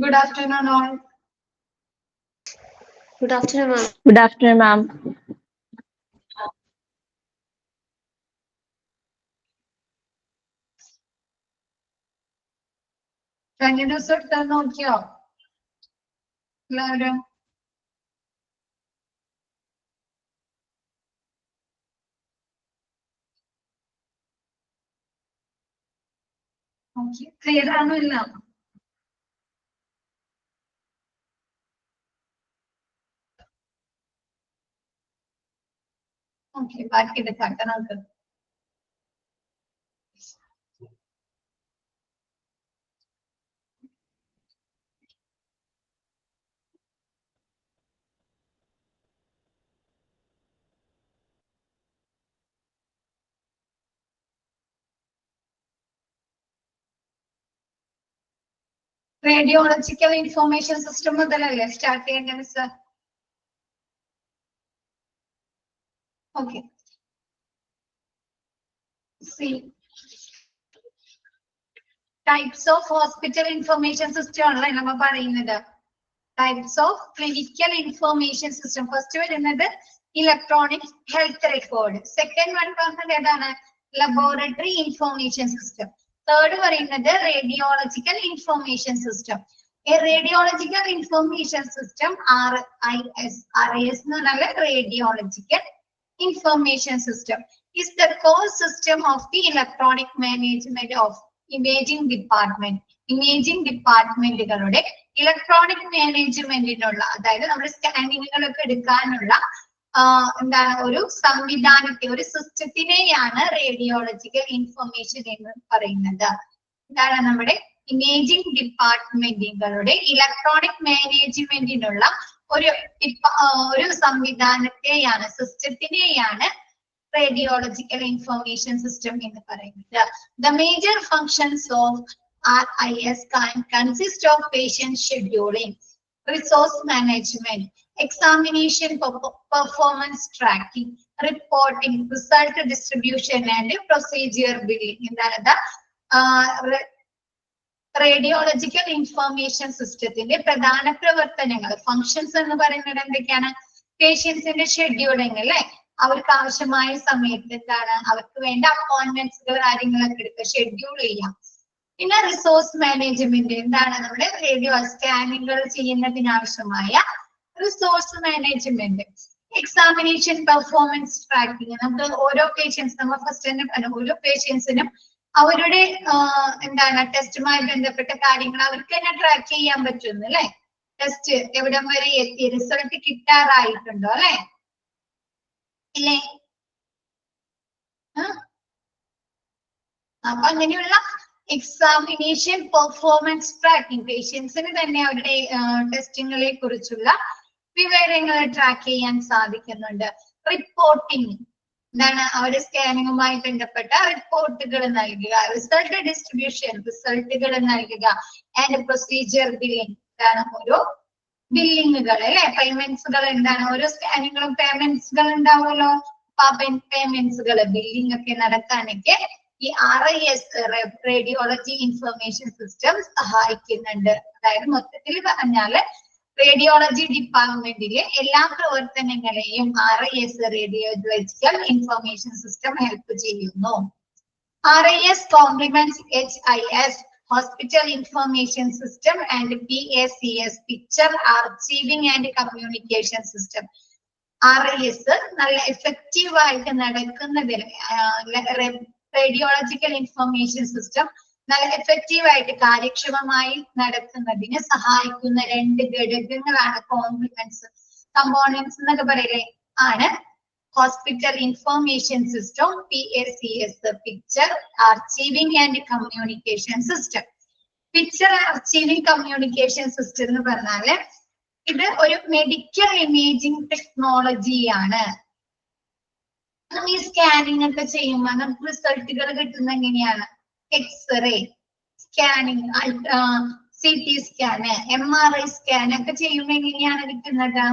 Good afternoon, all. Good afternoon, ma'am. Good afternoon, ma'am. Can you do certain note here? Louder. Okay. Clear ആണല്ലോ? Okay, ബാക്കി എടുക്കാം നമുക്ക്. Radiological information system മുതലല്ലേ start ചെയ്യേണ്ടത് miss? Okay. See. Types of hospital information system ആണല്ലേ നമ്മൾ പറയുന്നത്. Types of clinical information system. First വരുന്നത് electronic health record. Second one പറഞ്ഞത് ഏതാണ്? Laboratory information system. Third പറയുന്നത് radiological information system. A radiological information system RIS എന്ന് പറഞ്ഞാൽ radiological information system is the core system of the electronic management of imaging department. Imaging ഡിപ്പാർട്ട്മെന്റുകളുടെ electronic മാനേജ്മെന്റിനുള്ള, അതായത് നമ്മുടെ സ്കാനിങ്ങുകളൊക്കെ എടുക്കാനുള്ള എന്താണ് ഒരു സംവിധാനത്തെ, ഒരു സിസ്റ്റത്തിനെയാണ് റേഡിയോളജിക്കൽ ഇൻഫർമേഷൻ എന്ന് പറയുന്നത്. എന്താണ് നമ്മുടെ ഇമേജിംഗ് ഡിപ്പാർട്ട്മെന്റുകളുടെ ഇലക്ട്രോണിക് മാനേജ്മെന്റിനുള്ള ഒരു സംവിധാനത്തെയാണ്, സിസ്റ്റത്തിനെയാണ് radiological information system എന്ന് പറയുന്നത്. The major functions of RIS consist of patient scheduling, resource management, examination, performance tracking, reporting, result distribution and procedure billing. എന്താണ് റേഡിയോളജിക്കൽ ഇൻഫർമേഷൻ സിസ്റ്റത്തിന്റെ പ്രധാന പ്രവർത്തനങ്ങൾ, ഫങ്ഷൻസ് എന്ന് പറയുന്നത് എന്തൊക്കെയാണ്? പേഷ്യൻസിന്റെ ഷെഡ്യൂളിംഗ് അല്ലെ, അവർക്ക് ആവശ്യമായ സമയത്ത് എന്താണ് അവർക്ക് വേണ്ട അപ്പോയിന്റ്മെന്റ്സുകൾ കാര്യങ്ങളൊക്കെ എടുക്കുക, ഷെഡ്യൂൾ ചെയ്യാം. പിന്നെ റിസോഴ്സ് മാനേജ്മെന്റ്, എന്താണ് നമ്മുടെ റേഡിയോ സ്കാനിങ്ങുകൾ ചെയ്യുന്നതിന് ആവശ്യമായ resource management. Examination, performance tracking, നമുക്ക് ഓരോ പേഷ്യൻസ്, നമ്മൾ ഫസ്റ്റ് തന്നെ പറഞ്ഞു, ഓരോ പേഷ്യൻസിനും അവരുടെ എന്താണ് ടെസ്റ്റുമായി ബന്ധപ്പെട്ട കാര്യങ്ങൾ അവർക്ക് തന്നെ ട്രാക്ക് ചെയ്യാൻ പറ്റുന്നു അല്ലെ. ടെസ്റ്റ് എവിടം വരെ എത്തി, റിസൾട്ട് കിട്ടാറായിട്ടുണ്ടോ അല്ലെ, ഇല്ലേ? അപ്പൊ അങ്ങനെയുള്ള എക്സാമിനേഷൻ, പെർഫോമൻസ് ട്രാക്കിംഗ്, പേഷ്യൻസിന് തന്നെ അവരുടെ ടെസ്റ്റുകളെ കുറിച്ചുള്ള വിവരങ്ങൾ ട്രാക്ക് ചെയ്യാൻ സാധിക്കുന്നുണ്ട്. റിപ്പോർട്ടിംഗ്, എന്താണ് അവരുടെ സ്കാനിങ്ങുമായി ബന്ധപ്പെട്ട റിപ്പോർട്ടുകൾ നൽകുക. റിസൾട്ട് ഡിസ്ട്രിബ്യൂഷൻ, റിസൾട്ടുകൾ നൽകുക. ആൻഡ് പ്രൊസീജിയർ ബില്ലിംഗ്, എന്താണ് ഓരോ ബില്ലിങ്ങുകൾ അല്ലെ, പേയ്മെന്റ്സുകൾ, എന്താണ് ഓരോ സ്കാനിങ്ങുകളും പേയ്മെന്റ്സുകൾ ഉണ്ടാവുമല്ലോ. പേയ്മെന്റ്സുകൾ, ബില്ലിംഗ് ഒക്കെ നടത്താനൊക്കെ ഈ RIS റേഡിയോളജി ഇൻഫർമേഷൻ സിസ്റ്റം സഹായിക്കുന്നുണ്ട്. അതായത് മൊത്തത്തിൽ പറഞ്ഞാല് റേഡിയോളജി ഡിപ്പാർട്ട്മെന്റിലെ എല്ലാ പ്രവർത്തനങ്ങളെയും RIS radiological information system help ചെയ്യുന്നു. RIS compliments HIS Hospital Information System and PACS Picture Archiving and Communication System. RIS നല്ല എഫക്റ്റീവ് ആയിട്ട് നടക്കുന്നതിന്, റേഡിയോളജിക്കൽ ഇൻഫർമേഷൻ സിസ്റ്റം നല്ല എഫക്റ്റീവ് ആയിട്ട് കാര്യക്ഷമമായി നടക്കുന്നതിന് സഹായിക്കുന്ന രണ്ട് ഘടകങ്ങളാണ് കോംപ്ലിമെന്റ്സ്, കമ്പോണൻസ് എന്നൊക്കെ പറയില്ലേ, ആണ് hospital information system PACS, picture archiving and communication system. Picture archiving communication system എന്ന് പറഞ്ഞാല് ഇത് ഒരു മെഡിക്കൽ ഇമേജിംഗ് ടെക്നോളജിയാണ്. ഈ സ്കാനിങ് ഒക്കെ ചെയ്യുമ്പോൾ നമുക്ക് റിസൾട്ടുകൾ കിട്ടുന്നത് എങ്ങനെയാണ്? X-ray scanning, CT scan, MRI scan ഒക്കെ ചെയ്യുമ്പോൾ എങ്ങനെയാണ് കിട്ടുന്നത്?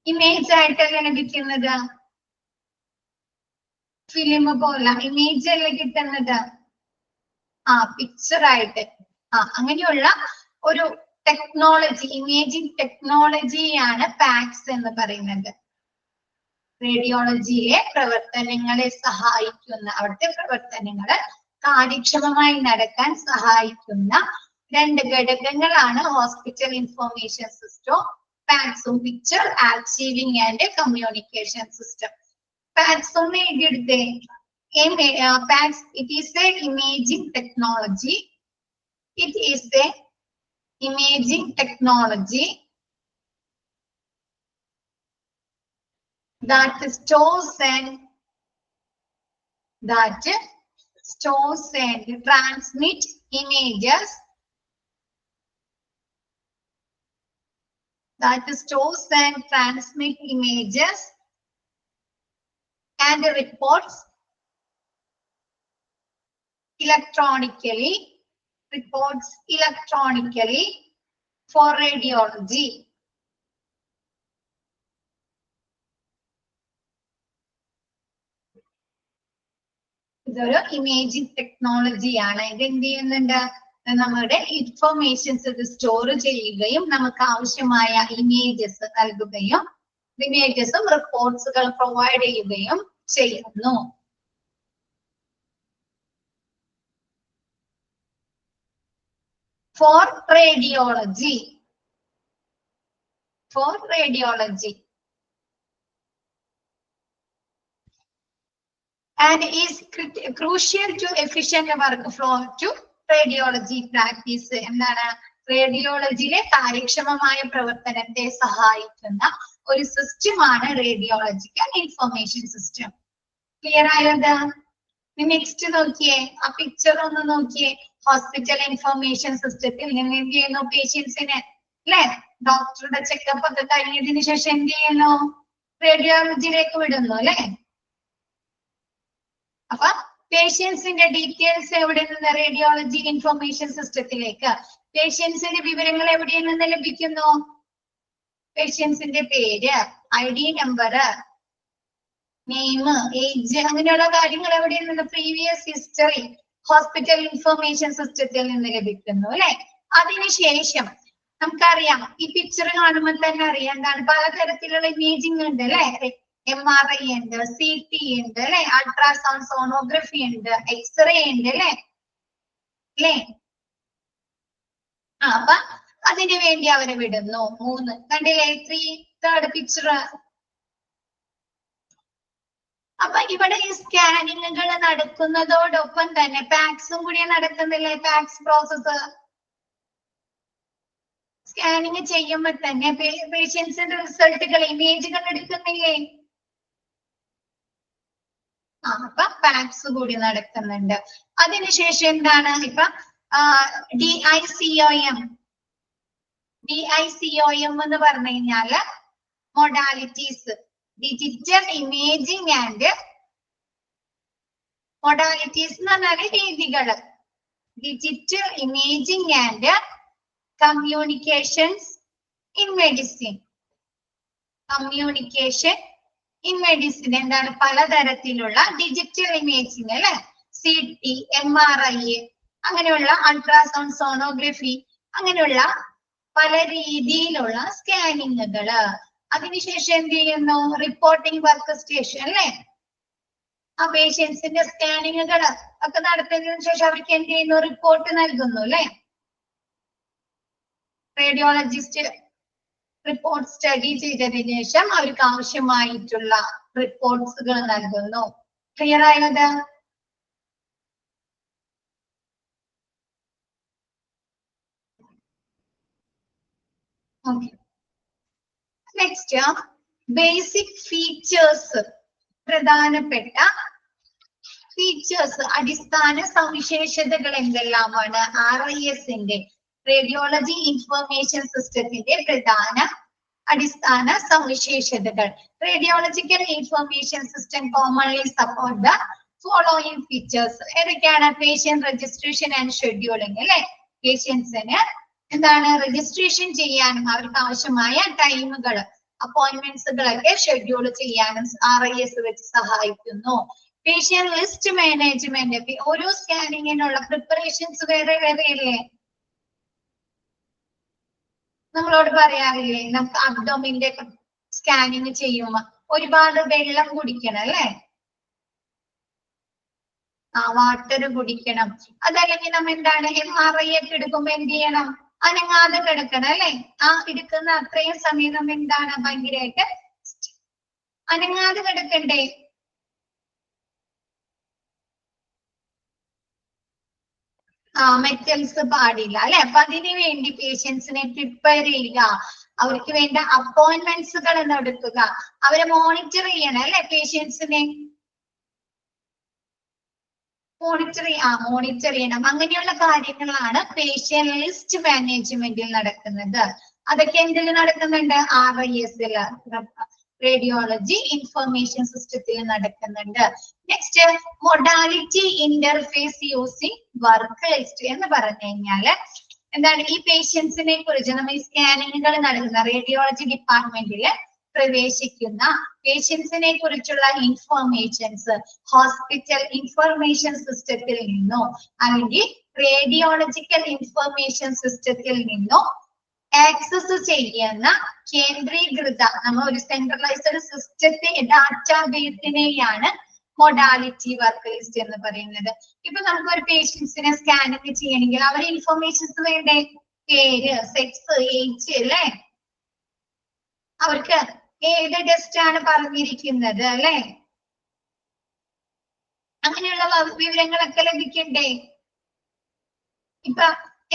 ഇമേജ് ആയിട്ടല്ലേ ലഭിക്കുന്നത്, ഫിലിം പോലെ ഇമേജ് അല്ലേ കിട്ടുന്നത്. പിക്ചർ ആയിട്ട്. അങ്ങനെയുള്ള ഒരു ടെക്നോളജി, ഇമേജിംഗ് ടെക്നോളജിയാണ് പാക്സ് എന്ന് പറയുന്നത്. റേഡിയോളജിയിലെ പ്രവർത്തനങ്ങളെ സഹായിക്കുന്ന, അവിടുത്തെ പ്രവർത്തനങ്ങൾ കാര്യക്ഷമമായി നടക്കാൻ സഹായിക്കുന്ന 2 ഘടകങ്ങളാണ് ഹോസ്പിറ്റൽ ഇൻഫർമേഷൻ സിസ്റ്റം പാക്സും, picture archiving and communication system. PACS ഒന്ന് എഴുതിയെടുത്തേ. PACS, it is a imaging technology. It is a imaging technology that stores and transmit images. That stores and transmit images and reports electronically for radiology. ഇതൊരു imaging ടെക്നോളജിയാണ്. ഇത് എന്ത് ചെയ്യുന്നുണ്ട്? നമ്മുടെ informations ഇത് store ചെയ്യുകയും നമുക്ക് ആവശ്യമായ ഇമേജസ് നൽകുകയും ഇമേജസും റിപ്പോർട്ട്സുകൾ പ്രൊവൈഡ് ചെയ്യുകയും ചെയ്യുന്നു. For radiology. And is crucial to efficient workflow to radiology practice. എന്താണ്? റേഡിയോളജിയിലെ കാര്യക്ഷമമായ പ്രവർത്തനത്തെ സഹായിക്കുന്ന ഒരു സിസ്റ്റമാണ് റേഡിയോളജിക്കൽ ഇൻഫർമേഷൻ സിസ്റ്റം. ക്ലിയർ ആയത്? നെക്സ്റ്റ് നോക്കിയേ, ആ പിക്ചർ ഒന്ന് നോക്കിയേ. ഹോസ്പിറ്റൽ ഇൻഫർമേഷൻ സിസ്റ്റത്തിൽ നിന്ന് എന്ത് ചെയ്യുന്നു? പേഷ്യൻസിന് അല്ലെ ഡോക്ടറുടെ ചെക്കപ്പ് ഒക്കെ കഴിഞ്ഞതിന് ശേഷം എന്ത് ചെയ്യുന്നു? റേഡിയോളജിയിലേക്ക് വിടുന്നു അല്ലെ. അപ്പൊ പേഷ്യൻസിന്റെ ഡീറ്റെയിൽസ് എവിടെ നിന്ന്? റേഡിയോളജി ഇൻഫർമേഷൻ സിസ്റ്റത്തിലേക്ക്. പേഷ്യൻസിന്റെ വിവരങ്ങൾ എവിടെ നിന്ന് ലഭിക്കുന്നു? പേഷ്യൻസിന്റെ പേര്, ID നമ്പർ, നെയിം, ഏജ്, അങ്ങനെയുള്ള കാര്യങ്ങൾ എവിടെ നിന്ന്? പ്രീവിയസ് ഹിസ്റ്ററി ഹോസ്പിറ്റൽ ഇൻഫർമേഷൻ സിസ്റ്റത്തിൽ നിന്ന് ലഭിക്കുന്നു അല്ലെ. അതിനുശേഷം നമുക്കറിയാം, ഈ പിക്ചർ കാണുമ്പോൾ തന്നെ അറിയാം എന്താണ്? പലതരത്തിലുള്ള ഇമേജിംഗ് ഉണ്ട് അല്ലെ. MRI ഉണ്ട്, CT ഉണ്ട് അല്ലെ, അൾട്രാസൗണ്ട് സോണോഗ്രഫി ഉണ്ട്, എക്സ്റേ ഉണ്ട് അല്ലെ. അപ്പൊ അതിനു വേണ്ടി അവരെ വിടുന്നു. 3 കണ്ടില്ലേ? 3rd picture. അപ്പൊ ഇവിടെ ഈ സ്കാനിങ്ങുകൾ നടക്കുന്നതോടൊപ്പം തന്നെ പാക്സും കൂടി നടക്കുന്നില്ലേ? പാക്സ് പ്രോസസ് സ്കാനിങ് ചെയ്യുമ്പോൾ തന്നെ പേഷ്യൻസിന്റെ റിസൾട്ടുകൾ, ഇമേജുകൾ എടുക്കുന്നില്ലേ? അപ്പൊ പാക്സ് കൂടി നടക്കുന്നുണ്ട്. അതിനുശേഷം എന്താണ്? ഇപ്പൊ DICOM എന്ന് പറഞ്ഞു കഴിഞ്ഞാല് modalities, digital imaging and modalities എന്ന് പറഞ്ഞാല് രീതികള്. Digital imaging and communications in medicine. Communication in medicine എന്താണ്? പലതരത്തിലുള്ള ഡിജിറ്റൽ ഇമേജിംഗ് അല്ലെ. CT, MRI, അങ്ങനെയുള്ള അൾട്രാസൗണ്ട് സോണോഗ്രഫി, അങ്ങനെയുള്ള പല രീതിയിലുള്ള സ്കാനിങ്ങുകള്. അതിനുശേഷം എന്ത് ചെയ്യുന്നു? റിപ്പോർട്ടിംഗ് വർക്ക് സ്റ്റേഷൻ അല്ലെ. ആ പേഷ്യൻസിന്റെ സ്കാനിങ്ങുകൾ ഒക്കെ നടത്തിയതിനു ശേഷം അവർക്ക് എന്ത് ചെയ്യുന്നു? റിപ്പോർട്ട് നൽകുന്നു അല്ലെ. റേഡിയോളജിസ്റ്റ് റിപ്പോർട്ട് സ്റ്റഡി ചെയ്തതിനു ശേഷം അവർക്ക് ആവശ്യമായിട്ടുള്ള റിപ്പോർട്ട്സുകൾ നൽകുന്നു. ക്ലിയർ ആയത്? ഓക്കെ. Next, basic features. പ്രധാനപ്പെട്ട ഫീച്ചേഴ്സ്, അടിസ്ഥാന സവിശേഷതകൾ എന്തെല്ലാമാണ്? RISന്റെ റേഡിയോളജി ഇൻഫർമേഷൻ സിസ്റ്റത്തിന്റെ പ്രധാന അടിസ്ഥാന സവിശേഷതകൾ. Radiological information system commonly support the following features. ഏതൊക്കെയാണ്? പേഷ്യന്റ് രജിസ്ട്രേഷൻ ആൻഡ് ഷെഡ്യൂളിംഗ് അല്ലെ. പേഷ്യൻസിന് എന്താണ്? രജിസ്ട്രേഷൻ ചെയ്യാനും അവർക്ക് ആവശ്യമായ ടൈമുകൾ, അപ്പോയിന്റ്മെന്റ്സുകളൊക്കെ ഷെഡ്യൂൾ ചെയ്യാനും RIS വെച്ച് സഹായിക്കുന്നു. പേഷ്യന്റ് ലിസ്റ്റ് മാനേജ്മെന്റ്, ഓരോ സ്കാനിങ്ങിനുള്ള പ്രിപ്പറേഷൻസ് വേറെ വേറെ അല്ലേ. നമ്മളോട് പറയാറില്ലേ, നമുക്ക് അബ്ഡോമിന്റെ സ്കാനിങ് ചെയ്യുമ്പോ ഒരുപാട് വെള്ളം കുടിക്കണം അല്ലെ? വാട്ടർ കുടിക്കണം. അതല്ലെങ്കിൽ നമ്മ എന്താണ് MRI ഒക്കെ എടുക്കുമ്പോ എന്ത് ചെയ്യണം? അനങ്ങാതെ കിടക്കണം അല്ലെ? എടുക്കുന്ന അത്രയും സമയം നമ്മ എന്താണ് ഭയങ്കരമായിട്ട് അനങ്ങാതെ കിടക്കണ്ടേ? മെറ്റൽസ് പാടില്ല അല്ലെ? അപ്പൊ അതിനു വേണ്ടി പേഷ്യൻസിനെ പ്രിപ്പയർ ചെയ്യുക, അവർക്ക് വേണ്ട അപ്പോയിന്റ്മെന്റ്സുകൾ എടുക്കുക, അവരെ മോണിറ്റർ ചെയ്യണം അല്ലെ? പേഷ്യൻസിനെ മോണിറ്റർ ചെയ്യണം. അങ്ങനെയുള്ള കാര്യങ്ങളാണ് പേഷ്യന്റ് ലിസ്റ്റ് മാനേജ്മെന്റിൽ നടക്കുന്നത്. അതൊക്കെ എന്തിൽ നടക്കുന്നുണ്ട്? RIS റേഡിയോളജി ഇൻഫർമേഷൻ സിസ്റ്റത്തിൽ നടക്കുന്നുണ്ട്. Next modality interface using work list എന്ന് പറഞ്ഞു കഴിഞ്ഞാല് എന്താണ്? ഈ പേഷ്യൻസിനെ കുറിച്ച് നമ്മൾ ഈ സ്കാനിങ്ങുകൾ നടക്കുന്ന റേഡിയോളജി ഡിപ്പാർട്ട്മെന്റില് പ്രവേശിക്കുന്ന പേഷ്യൻസിനെ കുറിച്ചുള്ള ഇൻഫോർമേഷൻസ് ഹോസ്പിറ്റൽ ഇൻഫർമേഷൻ സിസ്റ്റത്തിൽ നിന്നോ അല്ലെങ്കിൽ റേഡിയോളജിക്കൽ ഇൻഫർമേഷൻ സിസ്റ്റത്തിൽ നിന്നോ ആക്സസ് ചെയ്യുന്ന കേന്ദ്രീകൃത നമ്മൾ ഒരു സെൻട്രലൈസ്ഡ് സിസ്റ്റത്തെ ഡാറ്റാബേസിനെയാണ് മൊഡാലിറ്റി വർക്ക് ലിസ്റ്റ് എന്ന് പറയുന്നത്. ഇപ്പൊ നമുക്ക് ഒരു പേഷ്യൻസിനെ സ്കാനിങ് ചെയ്യണമെങ്കിൽ അവരെ ഇൻഫർമേഷൻസ് വേണ്ടേ? പേര്, സെക്സ്, ഏജ് അല്ലെ? അവർക്ക് ഏത് ടെസ്റ്റ് ആണ് പറഞ്ഞിരിക്കുന്നത് അല്ലെ? അങ്ങനെയുള്ള വിവരങ്ങളൊക്കെ ലഭിക്കണ്ടേ? ഇപ്പൊ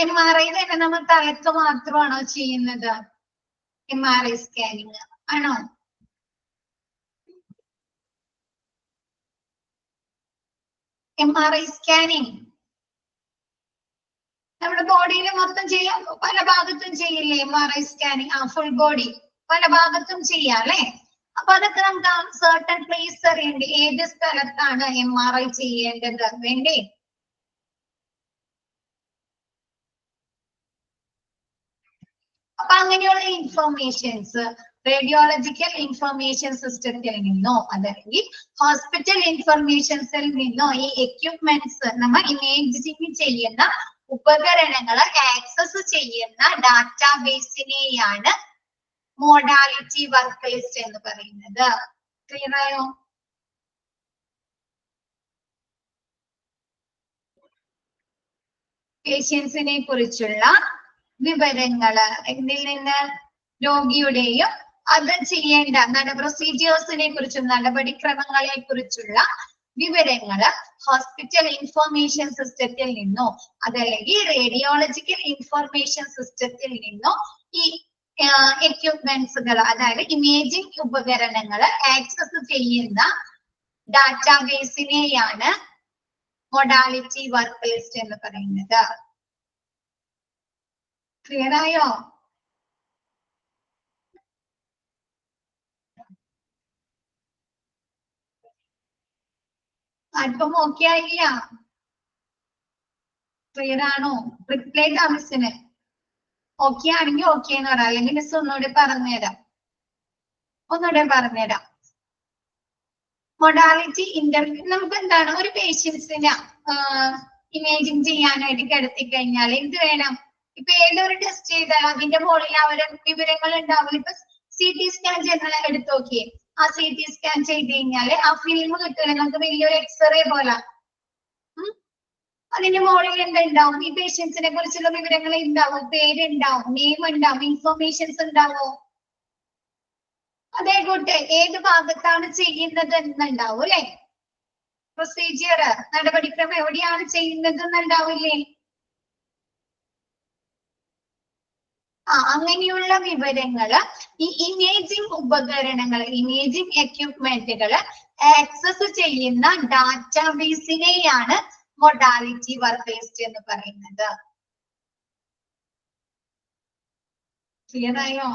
MRI തന്നെ നമ്മൾ തലക്ക് മാത്രമാണോ ചെയ്യുന്നത്? MRI സ്കാനിങ് ആണോ? MRI സ്കാനിങ് നമ്മുടെ ബോഡിയിൽ മൊത്തം ചെയ്യാം, പല ഭാഗത്തും ചെയ്യില്ലേ MRI സ്കാനിങ്? ഫുൾ ബോഡി പല ഭാഗത്തും ചെയ്യാം അല്ലെ? അപ്പൊ അതൊക്കെ നമുക്ക് സർട്ടൺ പ്ലേസ് അറിയണ്ടേ? ഏത് സ്ഥലത്താണ് MRI ചെയ്യേണ്ടത് വേണ്ടേ? അപ്പൊ അങ്ങനെയുള്ള ഇൻഫർമേഷൻസ് റേഡിയോളജിക്കൽ ഇൻഫർമേഷൻ സിസ്റ്റത്തിൽ നിന്നോ അതല്ലെങ്കിൽ ഹോസ്പിറ്റൽ ഇൻഫർമേഷൻസിൽ നിന്നോ ഈ എക്യുപ്മെന്റ്സ് നമ്മൾ ഇമേജിംഗ് ചെയ്യുന്ന ഉപകരണങ്ങളെ ആക്സസ് ചെയ്യുന്ന ഡാറ്റാബേസിനെയാണ് മോഡാലിറ്റി വർക്ക് ലിസ്റ്റ് എന്ന് പറയുന്നത്. ക്ലിയർ ആയോ? പേഷ്യൻസിനെ കുറിച്ചുള്ള വിവരങ്ങള് ഇതിൽ നിന്ന് രോഗിയുടെയും അത് ചെയ്യേണ്ട പ്രൊസീജിയേഴ്സിനെ കുറിച്ചും നടപടിക്രമങ്ങളെ കുറിച്ചുള്ള വിവരങ്ങള് ഹോസ്പിറ്റൽ ഇൻഫർമേഷൻ സിസ്റ്റത്തിൽ നിന്നോ അതല്ലെങ്കിൽ റേഡിയോളജിക്കൽ ഇൻഫർമേഷൻ സിസ്റ്റത്തിൽ നിന്നോ ഈ എക്യുപ്മെന്റ്സുകൾ അതായത് ഇമേജിംഗ് ഉപകരണങ്ങൾ ആക്സസ് ചെയ്യുന്ന ഡാറ്റാബേസിനെയാണ് മൊഡാലിറ്റി വർക്ക് ലിസ്റ്റ് എന്ന് പറയുന്നത്. ക്ലിയർ ആയോ? അല്പം ഓക്കെ ആയില്ല? ക്ലിയർ ആണോ? റിപ്ലൈ ഇതാ മിസ്സിന്. ഓക്കെ ആണെങ്കിൽ ഓക്കെ എന്ന് പറയാം, അല്ലെങ്കിൽ മിസ് ഒന്നുകൂടെ പറഞ്ഞുതരാം. മൊഡാലിറ്റി നമുക്ക് എന്താണ് ഒരു പേഷ്യൻസിനെ ഇമേജിങ് ചെയ്യാനായിട്ട് കിടത്തി കഴിഞ്ഞാൽ എന്ത് വേണം? ഇപ്പൊ ഏതൊരു ടെസ്റ്റ് ചെയ്താൽ അതിന്റെ മുകളിൽ അവരുടെ വിവരങ്ങൾ ഉണ്ടാവില്ല. ഇപ്പൊ CT സ്കാൻ ചെയ്യുന്ന എടുത്തു നോക്കിയേ, ആ CT സ്കാൻ ചെയ്ത് കഴിഞ്ഞാല് ആ ഫിലിം കിട്ടില്ല, നമുക്ക് വലിയൊരു എക്സ്റേ പോലെ. അതിന്റെ മുകളിൽ എന്തുണ്ടാവും? ഈ പേഷ്യൻസിനെ കുറിച്ചുള്ള വിവരങ്ങൾ ഉണ്ടാവും, പേരുണ്ടാവും, നെയിം ഉണ്ടാവും, ഇൻഫർമേഷൻസ് ഉണ്ടാവോ? അതേ കൂട്ടെ ഏത് ഭാഗത്താണ് ചെയ്യുന്നത് എന്നുണ്ടാവും അല്ലെ? പ്രൊസീജിയർ നടപടിക്രമം എവിടെയാണ് ചെയ്യുന്നത് എന്നുണ്ടാവില്ലേ? അങ്ങനെയുള്ള വിവരങ്ങള് ഈ ഇമേജിംഗ് ഉപകരണങ്ങൾ ഇമേജിംഗ് എക്യുപ്മെന്റുകൾ ആക്സസ് ചെയ്യുന്ന ഡാറ്റാബേസിനെയാണ് മൊഡാലിറ്റി വർക്ക് ലിസ്റ്റ് എന്ന് പറയുന്നത്. ക്ലിയർ ആയോ?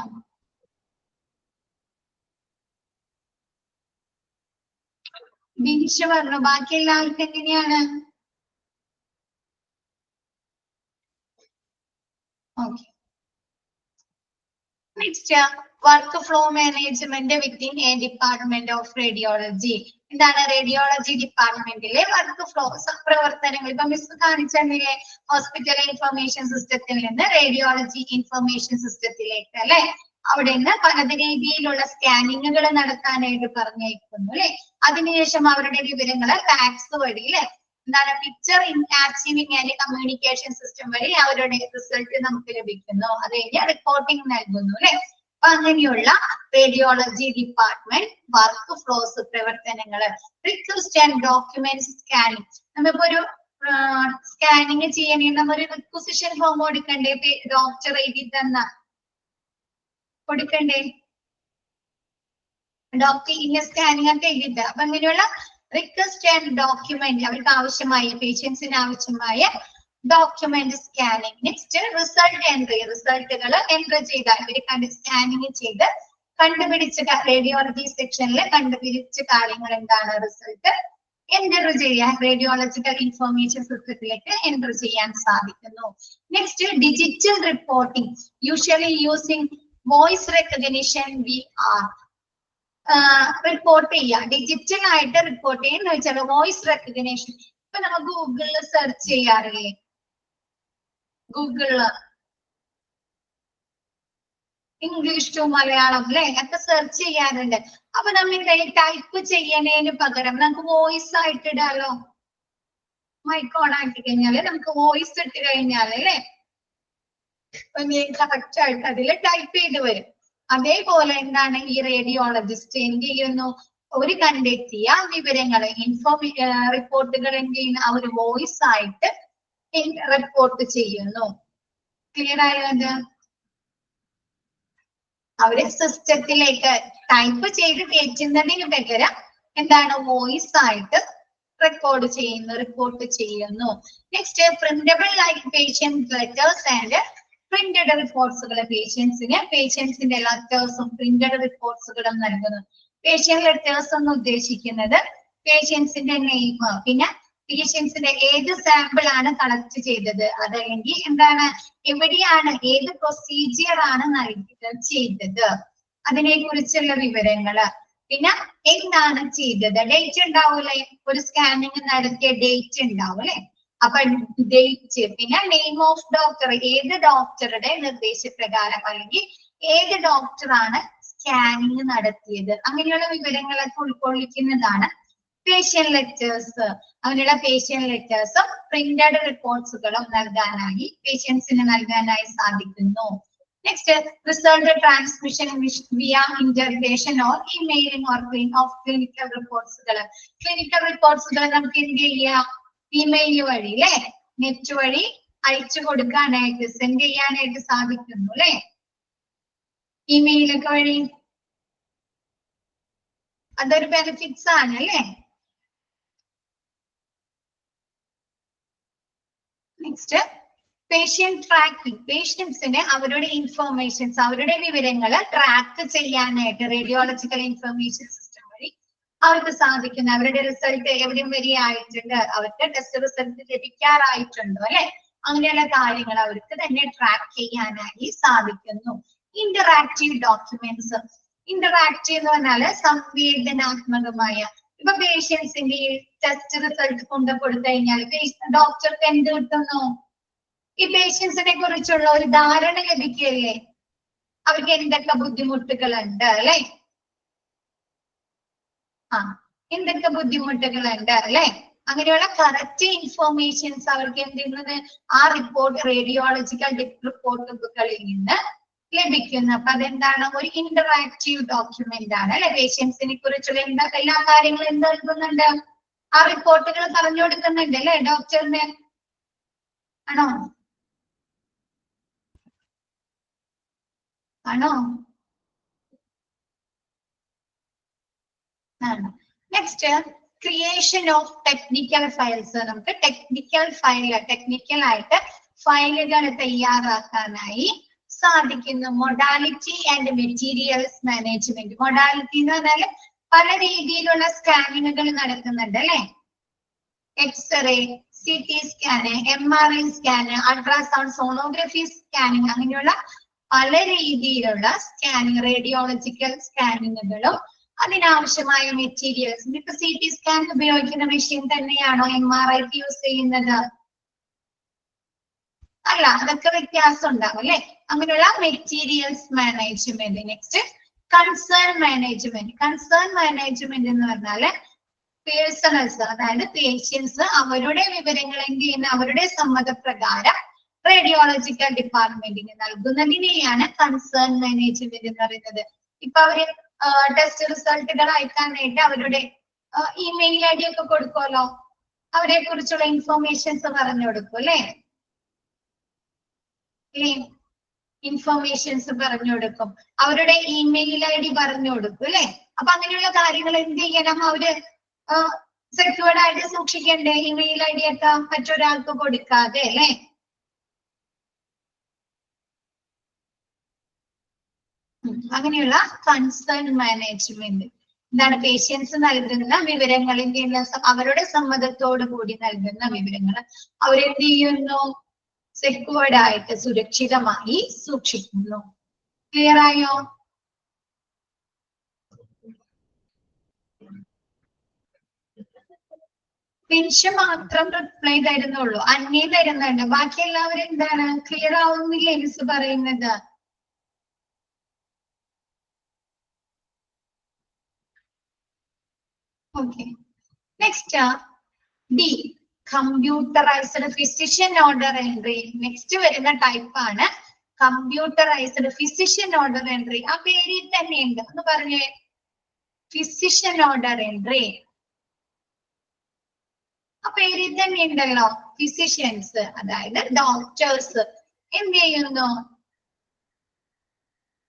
ബിൻഷ് പറഞ്ഞു, ബാക്കി എല്ലാവർക്കും എങ്ങനെയാണ്? Okay. Next work flow management within A department of radiology. എന്താണ് റേഡിയോളജി ഡിപ്പാർട്ട്മെന്റിലെ വർക്ക് ഫ്ലോ പ്രവർത്തനങ്ങൾ. ഇപ്പൊ മിസ് കാണിച്ചെന്നില്ലേ, ഹോസ്പിറ്റൽ ഇൻഫർമേഷൻ സിസ്റ്റത്തിൽ നിന്ന് റേഡിയോളജി ഇൻഫർമേഷൻ സിസ്റ്റത്തിലേക്ക് അല്ലെ. അവിടെ നിന്ന് പല രീതിയിലുള്ള സ്കാനിങ്ങുകൾ നടത്താനായിട്ട് പറഞ്ഞേക്കുന്നു അല്ലെ. അതിനുശേഷം അവരുടെ വിവരങ്ങൾ ഫാക്സ് വഴി അല്ലെ, എന്താണ് picture in archiving and communication system വഴി അവരുടെ റിസൾട്ട് നമുക്ക് ലഭിക്കുന്നു. അത് കഴിഞ്ഞ് റിപ്പോർട്ടിംഗ് നൽകുന്നു അല്ലെ. അപ്പൊ അങ്ങനെയുള്ള റേഡിയോളജി ഡിപ്പാർട്ട്മെന്റ് വർക്ക് ഫ്ലോസ് പ്രവർത്തനങ്ങൾ. Request and documents scanning. നമ്മളിപ്പോ ഒരു സ്കാനിങ് ചെയ്യണമെങ്കിൽ നമ്മൊരു റിക്വസിഷൻ ഫോം കൊടുക്കണ്ടേ, ഡോക്ടർ എഴുതി തന്ന കൊടുക്കണ്ടേ, ഡോക്ടർ ഇന്ന സ്കാനിങ് ഒക്കെ എഴുതിട്ട്. അപ്പൊ അങ്ങനെയുള്ള റിക്വസ്റ്റ് ആൻഡ് ഡോക്യുമെന്റ്, അവർക്ക് ആവശ്യമായ പേഷ്യൻസിന് ആവശ്യമായ document scanning. Next result entry. റിസൾട്ടുകൾ എൻട്രി ചെയ്ത ഇവർ സ്കാനിങ് ചെയ്ത് കണ്ടുപിടിച്ച റേഡിയോളജി സെക്ഷനിൽ കണ്ടുപിടിച്ച കാര്യങ്ങൾ എന്താണ് റിസൾട്ട് എൻറ്റർ ചെയ്യാൻ റേഡിയോളജിക്കൽ ഇൻഫർമേഷൻ സിസ്റ്റത്തിലേക്ക് എൻറ്റർ ചെയ്യാൻ സാധിക്കുന്നു. Next digital reporting. Usually using voice recognition VR report ചെയ്യുക. ഡിജിറ്റൽ ആയിട്ട് റിപ്പോർട്ട് ചെയ്യുന്ന വെച്ചാൽ വോയിസ് റെക്കഗ്നിഷൻ. ഇപ്പൊ നമ്മൾ ഗൂഗിളിൽ സെർച്ച് ചെയ്യാറില്ലേ, ഗൂഗിളില് ഇംഗ്ലീഷ് ടു മലയാളം അല്ലെ ഒക്കെ സെർച്ച് ചെയ്യാറുണ്ട്. അപ്പൊ നമ്മൾ ടൈപ്പ് ചെയ്യണേന് പകരം നമുക്ക് വോയിസ് ആയിട്ട് ഇടാലോ. മൈക്ക് ഓൺ ആക്കി കഴിഞ്ഞാല് നമുക്ക് വോയിസ് ഇട്ട് കഴിഞ്ഞാൽ അല്ലെ കറക്റ്റ് ആയിട്ട് അതിൽ ടൈപ്പ് ചെയ്ത് വരും. അതേപോലെ എന്താണ് ഈ റേഡിയോളജിസ്റ്റ് എന്ത് ചെയ്യുന്നു, ഒരു കണ്ടെത്തിയ വിവരങ്ങൾ റിപ്പോർട്ടുകൾ എന്ത് ചെയ്യുന്നു, അവർ വോയിസ് ആയിട്ട് റിപ്പോർട്ട് ചെയ്യുന്നു. ക്ലിയർ ആയത്? അവര് സിസ്റ്റത്തിലേക്ക് ടൈപ്പ് ചെയ്ത് കയറ്റുന്നതിന് പകരം എന്താണ് വോയിസ് ആയിട്ട് റിപ്പോർട്ട് ചെയ്യുന്നു. Next printable like patient letters and printed റിപ്പോർട്ട്സുകൾ. പേഷ്യൻസിന്റെ ലെറ്റേഴ്സും പ്രിന്റഡ് റിപ്പോർട്ട്സുകളും നൽകുന്നു. പേഷ്യന്റ് ലെറ്റേഴ്സ് എന്ന് ഉദ്ദേശിക്കുന്നത് പേഷ്യൻസിന്റെ നെയിം, പിന്നെ പേഷ്യൻസിന്റെ ഏത് സാമ്പിൾ ആണ് കളക്ട് ചെയ്തത്, അതല്ലെങ്കിൽ എന്താണ് എവിടെയാണ് ഏത് പ്രൊസീജിയർ ആണ് ചെയ്തത് അതിനെ കുറിച്ചുള്ള വിവരങ്ങള്, പിന്നെ എന്താണ് ചെയ്തത്, ഡേറ്റ് ഉണ്ടാവൂലേ, ഒരു സ്കാനിങ് നടത്തിയ ഡേറ്റ് ഉണ്ടാവും അല്ലെ. അപ്പൊ ഡേറ്റ്, പിന്നെ നെയിം ഓഫ് ഡോക്ടർ, ഏത് ഡോക്ടറുടെ നിർദ്ദേശപ്രകാരം അല്ലെങ്കിൽ ഏത് ഡോക്ടറാണ് സ്കാനിങ് നടത്തിയത്, അങ്ങനെയുള്ള വിവരങ്ങളൊക്കെ ഉൾക്കൊള്ളിക്കുന്നതാണ് പേഷ്യന്റ് ലെറ്റേഴ്സ്. അങ്ങനെയുള്ള പേഷ്യന്റ് ലെറ്റേഴ്സും പ്രിന്റഡ് റിപ്പോർട്ട്സുകളും നൽകാനായി പേഷ്യൻസിന് നൽകാനായി സാധിക്കുന്നു. Next result transmission via integration or emailing of clinical റിപ്പോർട്ട്സുകൾ. ക്ലിനിക്കൽ റിപ്പോർട്ട്സുകൾ നമുക്ക് എന്ത് ചെയ്യാം, ഇമെയിൽ വഴി അല്ലെ, നെറ്റ് വഴി അയച്ചു കൊടുക്കാനായിട്ട് സെൻഡ് ചെയ്യാനായിട്ട് സാധിക്കുന്നു അല്ലെ, ഇമെയിലൊക്കെ വഴി. അതൊരു ബെനിഫിറ്റ്സ് ആണ് അല്ലെ. Next patient tracking. പേഷ്യൻസിന് അവരുടെ ഇൻഫോർമേഷൻസ്, അവരുടെ വിവരങ്ങൾ ട്രാക്ക് ചെയ്യാനായിട്ട് റേഡിയോളജിക്കൽ ഇൻഫർമേഷൻ സിസ്റ്റം വഴി അവർക്ക് സാധിക്കുന്നു. അവരുടെ റിസൾട്ട് എവിടെയും വരെ ആയിട്ടുണ്ട്, അവർക്ക് ടെസ്റ്റ് റിസൾട്ട് ലഭിക്കാറായിട്ടുണ്ടോ അല്ലെ, അങ്ങനെയുള്ള കാര്യങ്ങൾ അവർക്ക് തന്നെ ട്രാക്ക് ചെയ്യാനായി സാധിക്കുന്നു. Interactive documents. ഇന്ററാക്റ്റീവ് എന്ന് പറഞ്ഞാല് സംവേദനാത്മകമായ, ഇപ്പൊ പേഷ്യൻസിന്റെ ടെസ്റ്റ് റിസൾട്ട് കൊണ്ടു കൊടുത്തു കഴിഞ്ഞാൽ ഡോക്ടർക്ക് എന്ത് കിട്ടുന്നു, ഈ പേഷ്യൻസിനെ കുറിച്ചുള്ള ഒരു ധാരണ ലഭിക്കുകയല്ലേ, അവർക്ക് എന്തൊക്കെ ബുദ്ധിമുട്ടുകളുണ്ട് അല്ലെ, എന്തൊക്കെ ബുദ്ധിമുട്ടുകളുണ്ട് അല്ലെ, അങ്ങനെയുള്ള കറക്റ്റ് ഇൻഫോർമേഷൻസ് അവർക്ക് എന്ത് ചെയ്യുന്നത് ആ റിപ്പോർട്ട് റേഡിയോളജിക്കൽ റിപ്പോർട്ടുകളിൽ നിന്ന് ലഭിക്കുന്നു. അപ്പൊ അതെന്താണ്, ഒരു ഇന്ററാക്റ്റീവ് ഡോക്യുമെന്റ് ആണ് അല്ലെ. പേഷ്യൻസിനെ കുറിച്ചുള്ള എല്ലാ കാര്യങ്ങളും എന്ത് നൽകുന്നുണ്ട്, ആ റിപ്പോർട്ടുകൾ പറഞ്ഞു കൊടുക്കുന്നുണ്ട് അല്ലെ ഡോക്ടറിന്, ആണോ ആണോ ആണ്. Next creation of technical files. നമുക്ക് ടെക്നിക്കൽ ആയിട്ട് ഫയലുകൾ തയ്യാറാക്കാനായി സാധിക്കുന്നു. Modality and materials management. Modality എന്ന് പറഞ്ഞാൽ പല രീതിയിലുള്ള സ്കാനിങ്ങുകൾ നടക്കുന്നുണ്ട് അല്ലെ, x-ray, CT scan, MRI scan, ultrasound, sonography scanning, അങ്ങനെയുള്ള പല രീതിയിലുള്ള സ്കാനിങ്, റേഡിയോളജിക്കൽ സ്കാനിങ്ങുകളും അതിനാവശ്യമായ മെറ്റീരിയൽസും. ഇപ്പൊ CT സ്കാൻ ഉപയോഗിക്കുന്ന മെഷീൻ തന്നെയാണോ MRI യൂസ് ചെയ്യുന്നത്? അല്ല, അതൊക്കെ വ്യത്യാസം ഉണ്ടാവും അല്ലെ. അങ്ങനെയുള്ള materials management. Next concern management. Concern management എന്ന് പറഞ്ഞാല് പേഴ്സണൽസ്, അതായത് പേഷ്യൻസ് അവരുടെ വിവരങ്ങൾ എന്ത് ചെയ്യുന്ന അവരുടെ സമ്മതപ്രകാരം റേഡിയോളജിക്കൽ ഡിപ്പാർട്ട്മെന്റിന് നൽകുന്നതിനെയാണ് കൺസേൺ മാനേജ്മെന്റ് എന്ന് പറയുന്നത്. ഇപ്പൊ അവര് ടെസ്റ്റ് റിസൾട്ടുകൾ അയക്കാനായിട്ട് അവരുടെ ഇമെയിൽ ID ഒക്കെ കൊടുക്കുമല്ലോ, അവരെ കുറിച്ചുള്ള ഇൻഫോർമേഷൻസ് പറഞ്ഞു കൊടുക്കും അല്ലെ. ഇൻഫോർമേഷൻസ് പറഞ്ഞു കൊടുക്കും, അവരുടെ ഇമെയിൽ ID പറഞ്ഞു കൊടുക്കും അല്ലെ. അപ്പൊ അങ്ങനെയുള്ള കാര്യങ്ങൾ എന്ത് ചെയ്യണം, അവര് സെക്യൂർഡ് ആയിട്ട് സൂക്ഷിക്കണ്ടേ, ഇമെയിൽ ID ഒക്കെ മറ്റൊരാൾക്ക് കൊടുക്കാതെ അല്ലെ. അങ്ങനെയുള്ള കൺസേൺ മാനേജ്മെന്റ് എന്താണ്, പേഷ്യൻസ് നൽകുന്ന വിവരങ്ങളിന്റെ അവരുടെ സമ്മതത്തോടു കൂടി നൽകുന്ന വിവരങ്ങൾ അവരെന്ത് ചെയ്യുന്നു, സെക്യൂർഡ് ആയിട്ട് സുരക്ഷിതമായി സൂക്ഷിക്കുന്നു. ക്ലിയർ ആയോ? പിൻഷ മാത്രം റിപ്ലൈ തരുന്നുള്ളൂ, അന്യ തരുന്നുണ്ട്. ബാക്കി എല്ലാവരും എന്താണ്, ക്ലിയർ ആവുന്നില്ലേ മിസ് പറയുന്നത്? Okay. Next D, computerised physician order entry. Next വരുന്ന ടൈപ്പ് ആണ് കമ്പ്യൂട്ടറൈസ്ഡ് ഫിസിഷ്യൻ ഓർഡർ എൻട്രി. ആ പേരിൽ തന്നെ ഉണ്ട്, ഒന്ന് പറഞ്ഞേ. ഫിസിഷ്യൻ ഓർഡർ എൻട്രി ആ പേരിൽ തന്നെ ഉണ്ടല്ലോ. ഫിസിഷ്യൻസ് അതായത് ഡോക്ടേഴ്സ് എന്ത് ചെയ്യുന്നു,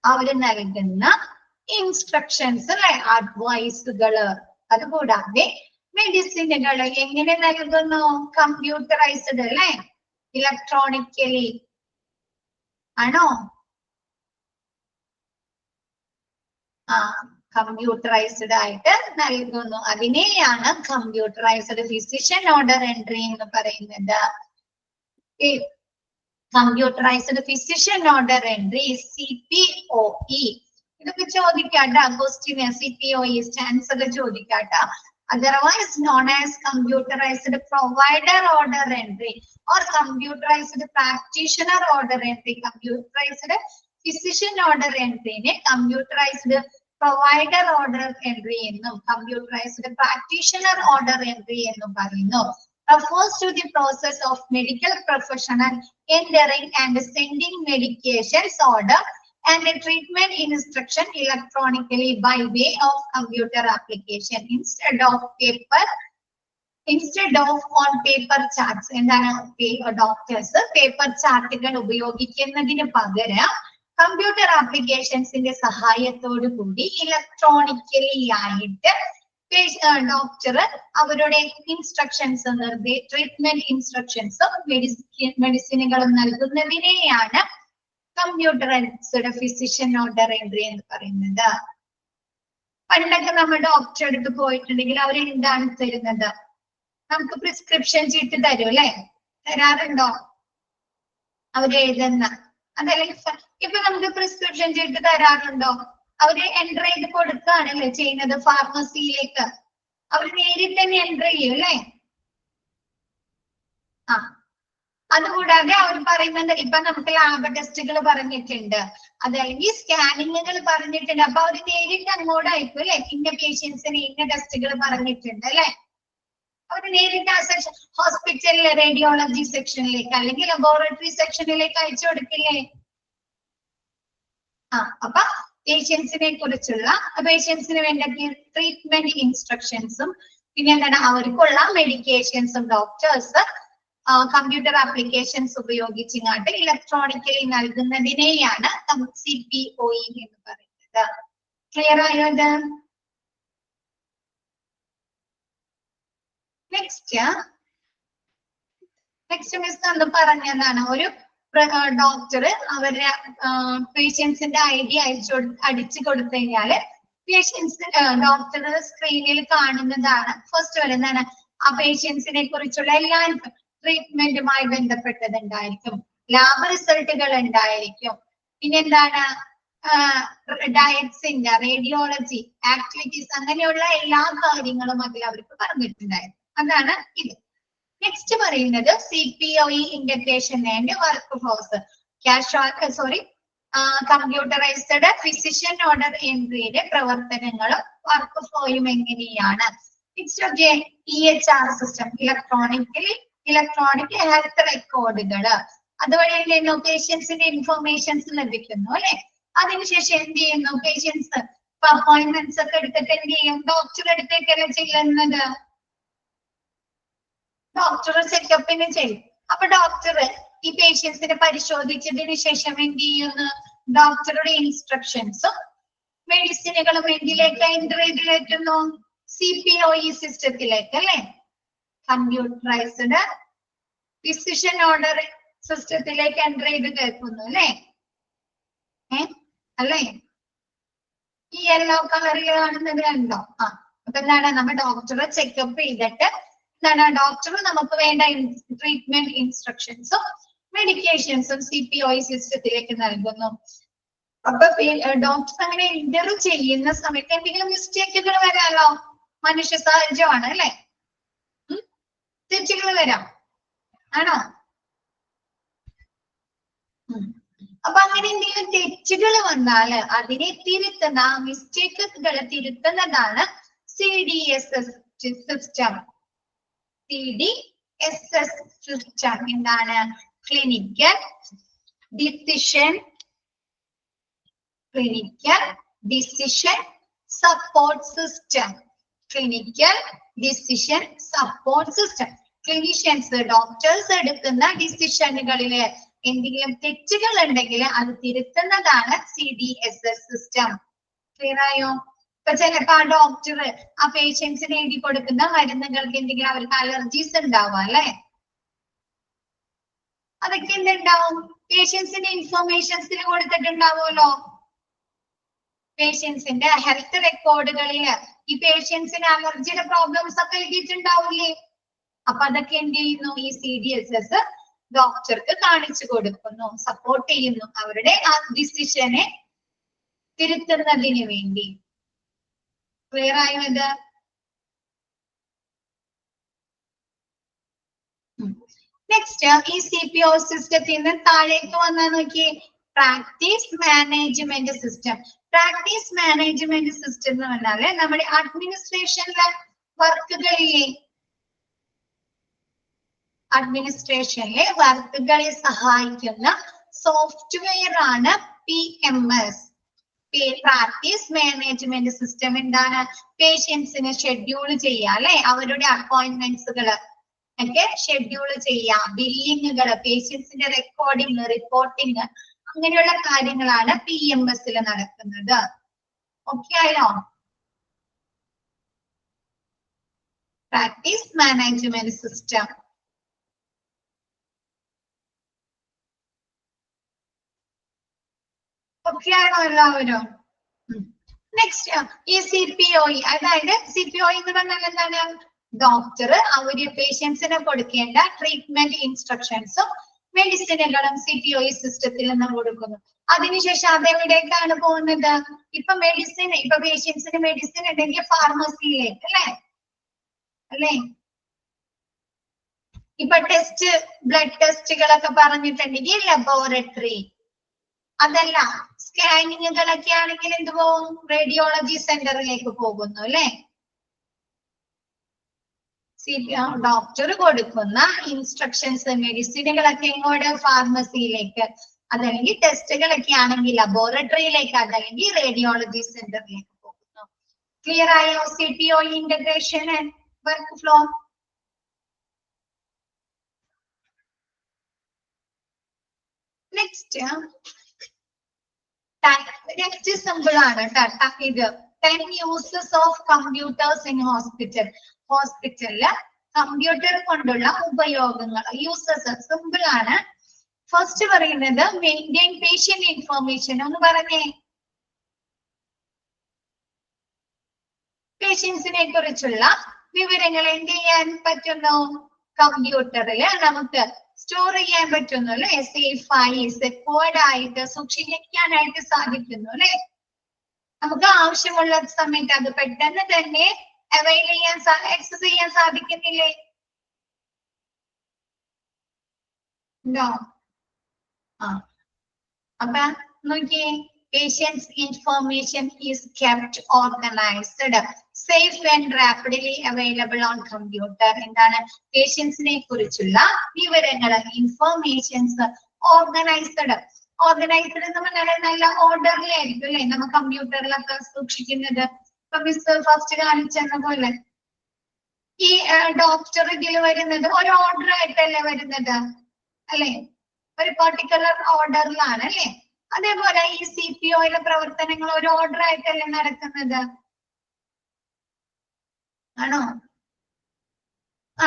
അവര് നൽകുന്ന ഇൻസ്ട്രക്ഷൻസ് അല്ലെ, അഡ്വൈസുകള്. അതുകൂടാതെ മെഡിസിനുകൾ എങ്ങനെ നൽകുന്നു, കമ്പ്യൂട്ടറൈസ്ഡ് അല്ലെ, ഇലക്ട്രോണിക്കലി ആണോ? കമ്പ്യൂട്ടറൈസ്ഡ് ആയിട്ട് നൽകുന്നു. അതിനെയാണ് കമ്പ്യൂട്ടറൈസ്ഡ് ഫിസിഷ്യൻ ഓർഡർ എൻട്രി എന്ന് പറയുന്നത്. Computerised physician order entry CPOE. ഇതൊക്കെ ചോദിക്കാട്ടോ ക്വസ്റ്റ്യന്. CPOE സ്റ്റാൻഡ്സ് ഒക്കെ ചോദിക്കാട്ടോ. Otherwise known as computerized provider order entry or computerized practitioner order entry. Computerized physician order entry ne computerized provider order entry എന്നും computerized practitioner order entry എന്നും പറയുന്നു. Refers to the process of medical professional entering and sending medications order and a treatment instruction electronically by way of computer application instead of on paper charts. എന്താണ്, doctors paper ചാർട്ടുകൾ ഉപയോഗിക്കുന്നതിന് പകരം computer ആപ്ലിക്കേഷൻസിന്റെ സഹായത്തോടു കൂടി electronically ആയിട്ട് doctor അവരുടെ instructions, treatment ഇൻസ്ട്രക്ഷൻസും മെഡിസിനുകളും നൽകുന്നതിനെയാണ് കമ്പ്യൂട്ടറൈസ്ഡ് ഫിസിഷ്യൻ ഓർഡർ എൻട്രി എന്ന് പറയുന്നത്. പണ്ടൊക്കെ നമ്മൾ ഡോക്ടറെ അടുത്ത് പോയിട്ടുണ്ടെങ്കിൽ അവർ എന്താണ് തരുന്നത്, നമുക്ക് പ്രിസ്ക്രിപ്ഷൻ ചീട്ട് തരും അല്ലെ, തരാറുണ്ടോ? അവർ എഴുതുന്ന അതല്ലെങ്കിൽ ഇപ്പൊ നമുക്ക് പ്രിസ്ക്രിപ്ഷൻ ചീട്ട് തരാറുണ്ടോ? അവര് എൻറ്റർ ചെയ്ത് കൊടുക്കുകയാണല്ലേ ചെയ്യുന്നത് ഫാർമസിയിലേക്ക്. അവർ നേരിട്ട് തന്നെ എൻറ്റർ ചെയ്യും അല്ലെ. അതുകൂടാതെ അവർ പറയുന്നത് ഇപ്പൊ നമുക്ക് ലാബ് ടെസ്റ്റുകൾ പറഞ്ഞിട്ടുണ്ട്, അതല്ലെങ്കിൽ സ്കാനിങ്ങുകൾ പറഞ്ഞിട്ടുണ്ട്. അപ്പൊ അവര് നേരിട്ട് അങ്ങോട്ട് അയക്കും അല്ലെ, ഇന്ന പേഷ്യൻസിന് ഇന്ന ടെസ്റ്റുകൾ പറഞ്ഞിട്ടുണ്ട് അല്ലെ. അവര് നേരിട്ട് ആ സെക്ഷൻ ഹോസ്പിറ്റലിലെ റേഡിയോളജി സെക്ഷനിലേക്ക് അല്ലെങ്കിൽ ലബോറട്ടറി സെക്ഷനിലേക്ക് അയച്ചു കൊടുക്കില്ലേ? അപ്പൊ പേഷ്യൻസിനെ കുറിച്ചുള്ള പേഷ്യൻസിന് വേണ്ട ട്രീറ്റ്മെന്റ് ഇൻസ്ട്രക്ഷൻസും പിന്നെ എന്താണ് അവർക്കുള്ള മെഡിക്കേഷൻസും ഡോക്ടേഴ്സ് കമ്പ്യൂട്ടർ ആപ്ലിക്കേഷൻസ് ഉപയോഗിച്ചിങ്ങാട്ട് ഇലക്ട്രോണിക്കലി നൽകുന്നതിനെയാണ് CPOE എന്ന് പറയുന്നത്. ക്ലിയർ ആയോ ഇത്? നെക്സ്റ്റ് മിസ് എന്ന് പറഞ്ഞതാണ്, ഒരു ഡോക്ടർ അവരുടെ പേഷ്യൻസിന്റെ ID അടിച്ചു കൊടുത്തു കഴിഞ്ഞാല് പേഷ്യൻസ് ഡോക്ടർ സ്ക്രീനിൽ കാണുന്നതാണ്. ഫസ്റ്റ് വരുന്നതാണ് ആ പേഷ്യൻസിനെ കുറിച്ചുള്ള എല്ലാ ട്രീറ്റ്മെന്റുമായി ബന്ധപ്പെട്ടത് ഉണ്ടായിരിക്കും, ലാബ് റിസൾട്ടുകൾ ഉണ്ടായിരിക്കും, പിന്നെന്താണ് ഡയറ്റ്സിന്റെ റേഡിയോളജി ആക്ടിവിറ്റീസ് അങ്ങനെയുള്ള എല്ലാ കാര്യങ്ങളും അതിൽ അവർക്ക് പറഞ്ഞിട്ടുണ്ടായിരുന്നു. അതാണ് ഇത്. നെക്സ്റ്റ് പറയുന്നത് CPOE integration and work flows. Computerised physician order എൻട്രിയുടെ പ്രവർത്തനങ്ങളും വർക്ക് ഫ്ലോയും എങ്ങനെയാണ്? EHR സിസ്റ്റം, ഇലക്ട്രോണിക് ഹെൽത്ത് റെക്കോർഡുകള്, അതുവഴി എന്ത് ചെയ്യുന്നു? പേഷ്യൻസിന്റെ ഇൻഫോർമേഷൻസ് ലഭിക്കുന്നു അല്ലെ. അതിനുശേഷം എന്ത് ചെയ്യുന്നു? പേഷ്യൻസ് അപ്പോയിന്റ്മെന്റ്സ് ഒക്കെ എടുത്തിട്ട് എന്ത് ചെയ്യും? ഡോക്ടറുടെ അടുത്തേക്കല്ല ചെല്ലുന്നത്, ഡോക്ടർ ചെക്കപ്പിന് ചെയ്യും. അപ്പൊ ഡോക്ടർ ഈ പേഷ്യൻസിനെ പരിശോധിച്ചതിന് ശേഷം എന്ത് ചെയ്യുന്നു? ഡോക്ടറുടെ ഇൻസ്ട്രക്ഷൻസും മെഡിസിനുകളും എന്തിലേക്ക് എൻ്റർ ചെയ്ത് കയറ്റുന്നു? CPOE സിസ്റ്റത്തിലേക്ക് അല്ലെ. കമ്പ്യൂട്ടറൈസ്ഡ് ഡിസിഷൻ ഓർഡർ സിസ്റ്റത്തിലേക്ക് എൻ്റർ ചെയ്ത് കയറ്റുന്നു അല്ലെ. അല്ലേ? ഈ യെല്ലോ കളറിൽ കാണുന്നത് കണ്ടോ? അപ്പൊ എന്താണ്? നമ്മൾ ഡോക്ടറെ ചെക്കപ്പ് ചെയ്തിട്ട് എന്താണ്? ഡോക്ടർ നമുക്ക് വേണ്ട ട്രീറ്റ്മെന്റ് ഇൻസ്ട്രക്ഷൻസും മെഡിക്കേഷൻസും CPOE സിസ്റ്റത്തിലേക്ക് നൽകുന്നു. അപ്പൊ ഡോക്ടർ അങ്ങനെ എൻ്റർ ചെയ്യുന്ന സമയത്ത് എന്തെങ്കിലും മിസ്റ്റേക്കുകൾ വരാലോ, മനുഷ്യ സഹജമാണ് അല്ലെ. തെറ്റുകൾ വരാം, ആണോ? അപ്പൊ അങ്ങനെ എന്തെങ്കിലും തെറ്റുകൾ വന്നാൽ അതിനെ തിരുത്തുന്ന, മിസ്റ്റേക്കുകൾ തിരുത്തുന്നതാണ് CDSS സിസ്റ്റം. CDSS സിസ്റ്റം എന്താണ്? Clinical decision support system. Clinical decision support system. Clinicians, doctors എടുക്കുന്ന ഡിസിഷനുകളില് എന്തെങ്കിലും തെറ്റുകൾ ഉണ്ടെങ്കിൽ അത് തിരുത്തുന്നതാണ് CDSS സിസ്റ്റം. ക്ലിയർ ആയോ? ഇപ്പൊ ചിലപ്പോ ആ ഡോക്ടർ ആ പേഷ്യൻസിന് എഴുതി കൊടുക്കുന്ന മരുന്നുകൾക്ക് എന്തെങ്കിലും അവർക്ക് അലർജീസ് ഉണ്ടാവും അല്ലെ. അതൊക്കെ എന്തുണ്ടാവും? പേഷ്യൻസിന്റെ ഇൻഫോർമേഷൻസിൽ കൊടുത്തിട്ടുണ്ടാവുമല്ലോ. പേഷ്യൻസിന്റെ ഹെൽത്ത് റെക്കോർഡുകളില് ഈ പേഷ്യൻസിന് അലർജിയുടെ പ്രോബ്ലംസ് ഒക്കെ എഴുതിയിട്ടുണ്ടാവില്ലേ? അപ്പൊ അതൊക്കെ എന്ത് ചെയ്യുന്നു? ഈ CDSS ഡോക്ടർക്ക് കാണിച്ചു കൊടുക്കുന്നു, സപ്പോർട്ട് ചെയ്യുന്നു അവരുടെ ആ ഡിസിഷനെ തിരുത്തുന്നതിന് വേണ്ടി. ക്ലിയർ ആയോ ഇത്? നെക്സ്റ്റ്, ഈ CPO സിസ്റ്റത്തിൽ നിന്ന് താഴേക്ക് വന്നാൽ നോക്കിയേ, practice management system. Practice management system എന്ന് പറഞ്ഞാല് നമ്മുടെ അഡ്മിനിസ്ട്രേഷനിലെ വർക്കുകളിലെ വർക്കുകളെ സഹായിക്കുന്ന സോഫ്റ്റ്വെയർ ആണ് PMS. പ്രാക്ടീസ് മാനേജ്മെന്റ് സിസ്റ്റം എന്താണ്? പേഷ്യൻസിനെ ഷെഡ്യൂൾ ചെയ്യാം അല്ലെ. അവരുടെ അപ്പോയിന്റ്മെന്റ്സുകൾ ഒക്കെ ഷെഡ്യൂൾ ചെയ്യാം. ബില്ലിങ്ങുകൾ, പേഷ്യൻസിന്റെ റെക്കോർഡിങ്, റിപ്പോർട്ടിങ്, അങ്ങനെയുള്ള കാര്യങ്ങളാണ് PMS നടക്കുന്നത്. ഓക്കെ ആയോ? Practice management system. ഓക്കെ ആണോ എല്ലാവരും? നെക്സ്റ്റ്, ഈ CPOE, അതായത് CPOE എന്ന് പറഞ്ഞാൽ എന്താണ്? ഡോക്ടർ അവര് പേഷ്യൻസിന് കൊടുക്കേണ്ട ട്രീറ്റ്മെന്റ് ഇൻസ്ട്രക്ഷൻസും മെഡിസിനുകളും CPOE സിസ്റ്റത്തിൽ നിന്ന് കൊടുക്കുന്നു. അതിനുശേഷം അതെവിടേക്കാണ് പോകുന്നത്? ഇപ്പൊ പേഷ്യൻസിന് മെഡിസിൻ ഉണ്ടെങ്കിൽ ഫാർമസിയിലേക്ക് അല്ലേ. ഇപ്പൊ ബ്ലഡ് ടെസ്റ്റുകളൊക്കെ പറഞ്ഞിട്ടുണ്ടെങ്കിൽ ലബോറട്ടറി. അതല്ല, സ്കാനിങ്ങുകളൊക്കെ ആണെങ്കിൽ എന്ത് പോകും? റേഡിയോളജി സെന്ററിലേക്ക് പോകുന്നു അല്ലെ. ഡോക്ടർ കൊടുക്കുന്ന ഇൻസ്ട്രക്ഷൻസ്, മെഡിസിനുകളൊക്കെ എങ്ങോട്ട്? ഫാർമസിയിലേക്ക്. അതല്ലെങ്കിൽ ടെസ്റ്റുകളൊക്കെ ആണെങ്കിൽ ലബോറട്ടറിയിലേക്ക്, അതല്ലെങ്കിൽ റേഡിയോളജി സെന്ററിലേക്ക് പോകുന്നു. ക്ലിയർ ആയോ? CPOE integration and work flow. Next simple ആണ് കേട്ടോ. ഇത് 10 uses of computers in hospital. ഹോസ്പിറ്റലില് കമ്പ്യൂട്ടർ കൊണ്ടുള്ള ഉപയോഗങ്ങൾ, യൂസസ് സിമ്പിൾ ആണ്. ഫസ്റ്റ് പറയുന്നത് മെയിൻറ്റെയിൻ പേഷ്യന്റ് ഇൻഫോർമേഷൻ. ഒന്ന് പറഞ്ഞേ, പേഷ്യൻസിനെ കുറിച്ചുള്ള വിവരങ്ങൾ എന്ത് ചെയ്യാൻ പറ്റുന്നു? കമ്പ്യൂട്ടറിൽ നമുക്ക് സ്റ്റോർ ചെയ്യാൻ പറ്റുന്നു അല്ലെ, സേഫായി സെക്യൂർഡ് ആയിട്ട് സൂക്ഷിക്കാനായിട്ട് സാധിക്കുന്നു അല്ലെ. നമുക്ക് ആവശ്യമുള്ള സമയത്ത് അത് പെട്ടെന്ന് തന്നെ അവൈൽ ചെയ്യാൻ ആക്സസ് ചെയ്യാൻ സാധിക്കുന്നില്ലേ? ഉണ്ടോ? അപ്പൊ നോക്കിയേ, patient's information is kept organized, safe and rapidly available on computer. എന്താണ് പേഷ്യൻസിനെ കുറിച്ചുള്ള വിവരങ്ങൾ, ഇൻഫോർമേഷൻസ് ഓർഗനൈസ്ഡ് എന്ന് പറഞ്ഞാൽ നല്ല ഓർഡറിലായിരിക്കും അല്ലെ നമ്മൾ കമ്പ്യൂട്ടറിലൊക്കെ സൂക്ഷിക്കുന്നത്. ഇപ്പൊ മിസ് ഫസ്റ്റ് കാണിച്ചെന്ന പോലെ ഈ ഡോക്ടർ ഇതിൽ വരുന്നത് ഒരു ഓർഡർ ആയിട്ടല്ലേ വരുന്നത് അല്ലെ, ഒരു പർട്ടിക്കുലർ ഓർഡറിലാണ് അല്ലെ. അതേപോലെ ഈ CPOയിലെ പ്രവർത്തനങ്ങൾ ഒരു ഓർഡർ ആയിട്ടല്ലേ നടക്കുന്നത്, ആണോ?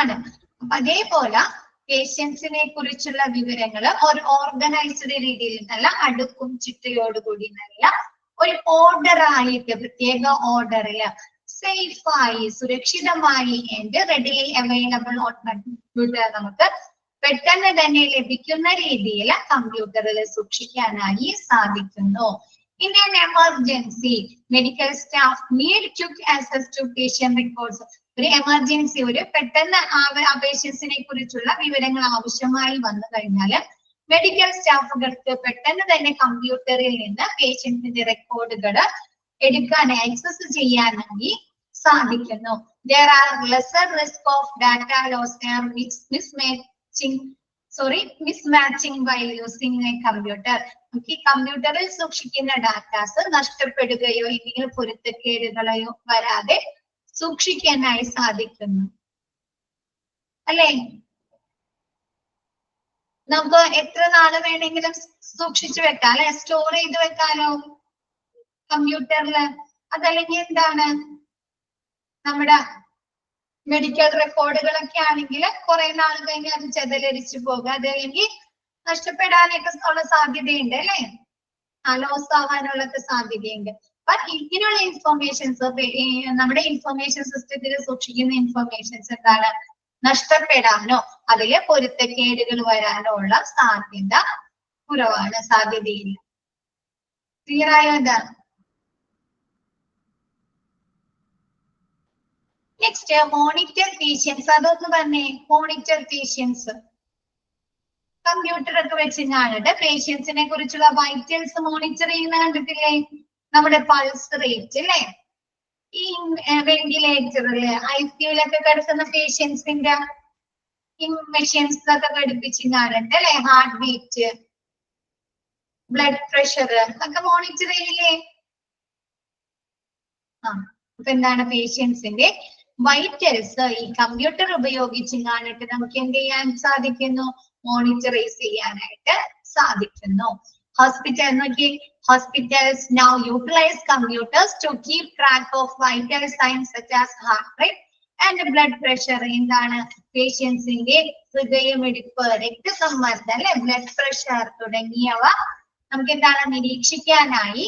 ആണ്. അപ്പൊ അതേപോലെ പേഷ്യൻസിനെ കുറിച്ചുള്ള വിവരങ്ങൾ ഒരു ഓർഗനൈസ്ഡ് രീതിയിൽ നല്ല അടുക്കും ചിട്ടയോടുകൂടി നല്ല ഒരു ഓർഡർ ആയിട്ട് പ്രത്യേക ഓർഡറിൽ സേഫായി സുരക്ഷിതമായി and readily available on computer നമുക്ക് പെട്ടെന്ന് തന്നെ ലഭിക്കുന്ന രീതിയിൽ കമ്പ്യൂട്ടറിൽ സൂക്ഷിക്കാനായി സാധിക്കുന്നു. In an emergency medical staff need quick access to patient records. ഒരു എമർജൻസി, ഒരു പെട്ടെന്ന് ആ പേഷ്യൻസിനെ കുറിച്ചുള്ള വിവരങ്ങൾ ആവശ്യമായി വന്നു കഴിഞ്ഞാൽ മെഡിക്കൽ സ്റ്റാഫുകൾക്ക് പെട്ടെന്ന് തന്നെ കമ്പ്യൂട്ടറിൽ നിന്ന് പേഷ്യന്റിന്റെ റെക്കോർഡുകൾ എടുക്കാനായി ആക്സസ് ചെയ്യാനായി സാധിക്കുന്നു. There are lesser risk of data loss and mismatching while using a computer. നമുക്ക് കമ്പ്യൂട്ടറിൽ സൂക്ഷിക്കുന്ന ഡാറ്റാസ് നഷ്ടപ്പെടുകയോ എന്തെങ്കിലും പൊരുത്തക്കേടുകളോ വരാതെ സൂക്ഷിക്കാനായി സാധിക്കുന്നു അല്ലെ. നമുക്ക് എത്ര നാള് വേണമെങ്കിലും സൂക്ഷിച്ചു വെക്കാം അല്ലെ, സ്റ്റോർ ചെയ്ത് വെക്കാലോ കമ്പ്യൂട്ടറില്. അതല്ലെങ്കിൽ എന്താണ് നമ്മുടെ മെഡിക്കൽ റെക്കോർഡുകളൊക്കെ ആണെങ്കിൽ കുറെ നാൾ കഴിഞ്ഞ് അത് ചെതലരിച്ചു പോകുക, അതല്ലെങ്കിൽ നഷ്ടപ്പെടാനൊക്കെ ഉള്ള സാധ്യതയുണ്ട് അല്ലെ, ലോസ് ആവാനുള്ളൊക്കെ സാധ്യതയുണ്ട്. അപ്പൊ ഇങ്ങനെയുള്ള ഇൻഫോർമേഷൻസ് നമ്മുടെ ഇൻഫോർമേഷൻ സിസ്റ്റത്തിൽ സൂക്ഷിക്കുന്ന ഇൻഫോർമേഷൻസ് എന്താണ്, നഷ്ടപ്പെടാനോ അതിലെ പൊരുത്തക്കേടുകൾ വരാനോ ഉള്ള സാധ്യത കുറവാണ്, സാധ്യതയില്ല. ക്ലിയർ ആയോ? ഇതാണ് നെക്സ്റ്റ് മോണിറ്റർ പേഷ്യൻസ്. അതൊന്ന് പറഞ്ഞേ, മോണിറ്റർ പേഷ്യൻസ്. കമ്പ്യൂട്ടർ ഒക്കെ വെച്ച് ഞാനിട്ട് പേഷ്യൻസിനെ കുറിച്ചുള്ള വൈറ്റൽസ് മോണിറ്റർ ചെയ്യുന്ന കണ്ടിട്ടില്ലേ? നമ്മുടെ പൾസ് റേറ്റ് അല്ലെ, ഈ വെന്റിലേറ്ററില് ICUലൊക്കെ കിടക്കുന്ന പേഷ്യൻസിന്റെ മെഷീൻസ് ഒക്കെ ഘടിപ്പിച്ച് ഞാനുണ്ട് അല്ലെ, ഹാർട്ട് ബീറ്റ്, ബ്ലഡ് പ്രഷർ ഒക്കെ മോണിറ്റർ ചെയ്യില്ലേ? അപ്പൊ എന്താണ് പേഷ്യൻസിന്റെ വൈറ്റൽസ് ഈ കമ്പ്യൂട്ടർ ഉപയോഗിച്ച് കാണിട്ട് നമുക്ക് എന്ത് ചെയ്യാൻ സാധിക്കുന്നു, മോണിറ്ററൈസ് ചെയ്യാനായിട്ട് സാധിക്കുന്നു. Hospitals now utilize computers to keep track of vital signs such as heart rate and blood pressure. എന്താണ് പേഷ്യൻസിന്റെ ഹൃദയമിടിപ്പ്, രക്തസമ്മർദ്ദം അല്ലെ, ബ്ലഡ് പ്രഷർ തുടങ്ങിയവ നമുക്ക് എന്താണ് നിരീക്ഷിക്കാനായി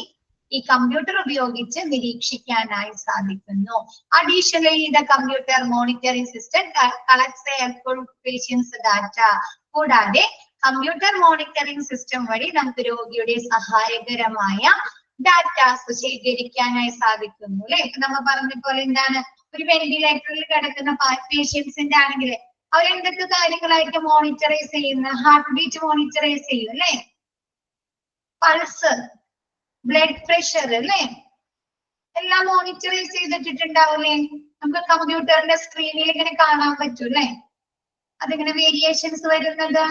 ഈ കമ്പ്യൂട്ടർ ഉപയോഗിച്ച് നിരീക്ഷിക്കാനായി സാധിക്കുന്നു. Additionally, the computer monitoring system collects patient's data. കൂടാതെ കമ്പ്യൂട്ടർ മോണിറ്ററിംഗ് സിസ്റ്റം വഴി നമുക്ക് രോഗിയുടെ സഹായകരമായ ഡാറ്റാസ് ശേഖരിക്കാനായി സാധിക്കുന്നു അല്ലെ. നമ്മൾ പറഞ്ഞ പോലെ എന്താണ്, ഒരു വെന്റിലേറ്ററിൽ കിടക്കുന്ന പേഷ്യൻസിന്റെ ആണെങ്കിൽ അവരെന്തൊക്കെ കാര്യങ്ങളായിട്ട് മോണിറ്ററൈസ് ചെയ്യുന്ന, ഹാർട്ട് ബീറ്റ് മോണിറ്ററൈസ് ചെയ്യും അല്ലെ, പൾസ്, ബ്ലഡ് പ്രഷർ അല്ലെ, എല്ലാം മോണിറ്ററൈസ് ചെയ്തിട്ടുണ്ടാവില്ലേ. നമുക്ക് കമ്പ്യൂട്ടറിന്റെ സ്ക്രീനിൽ ഇങ്ങനെ കാണാൻ പറ്റും അല്ലെ, അതിങ്ങനെ വേരിയേഷൻസ് വരുന്നത്.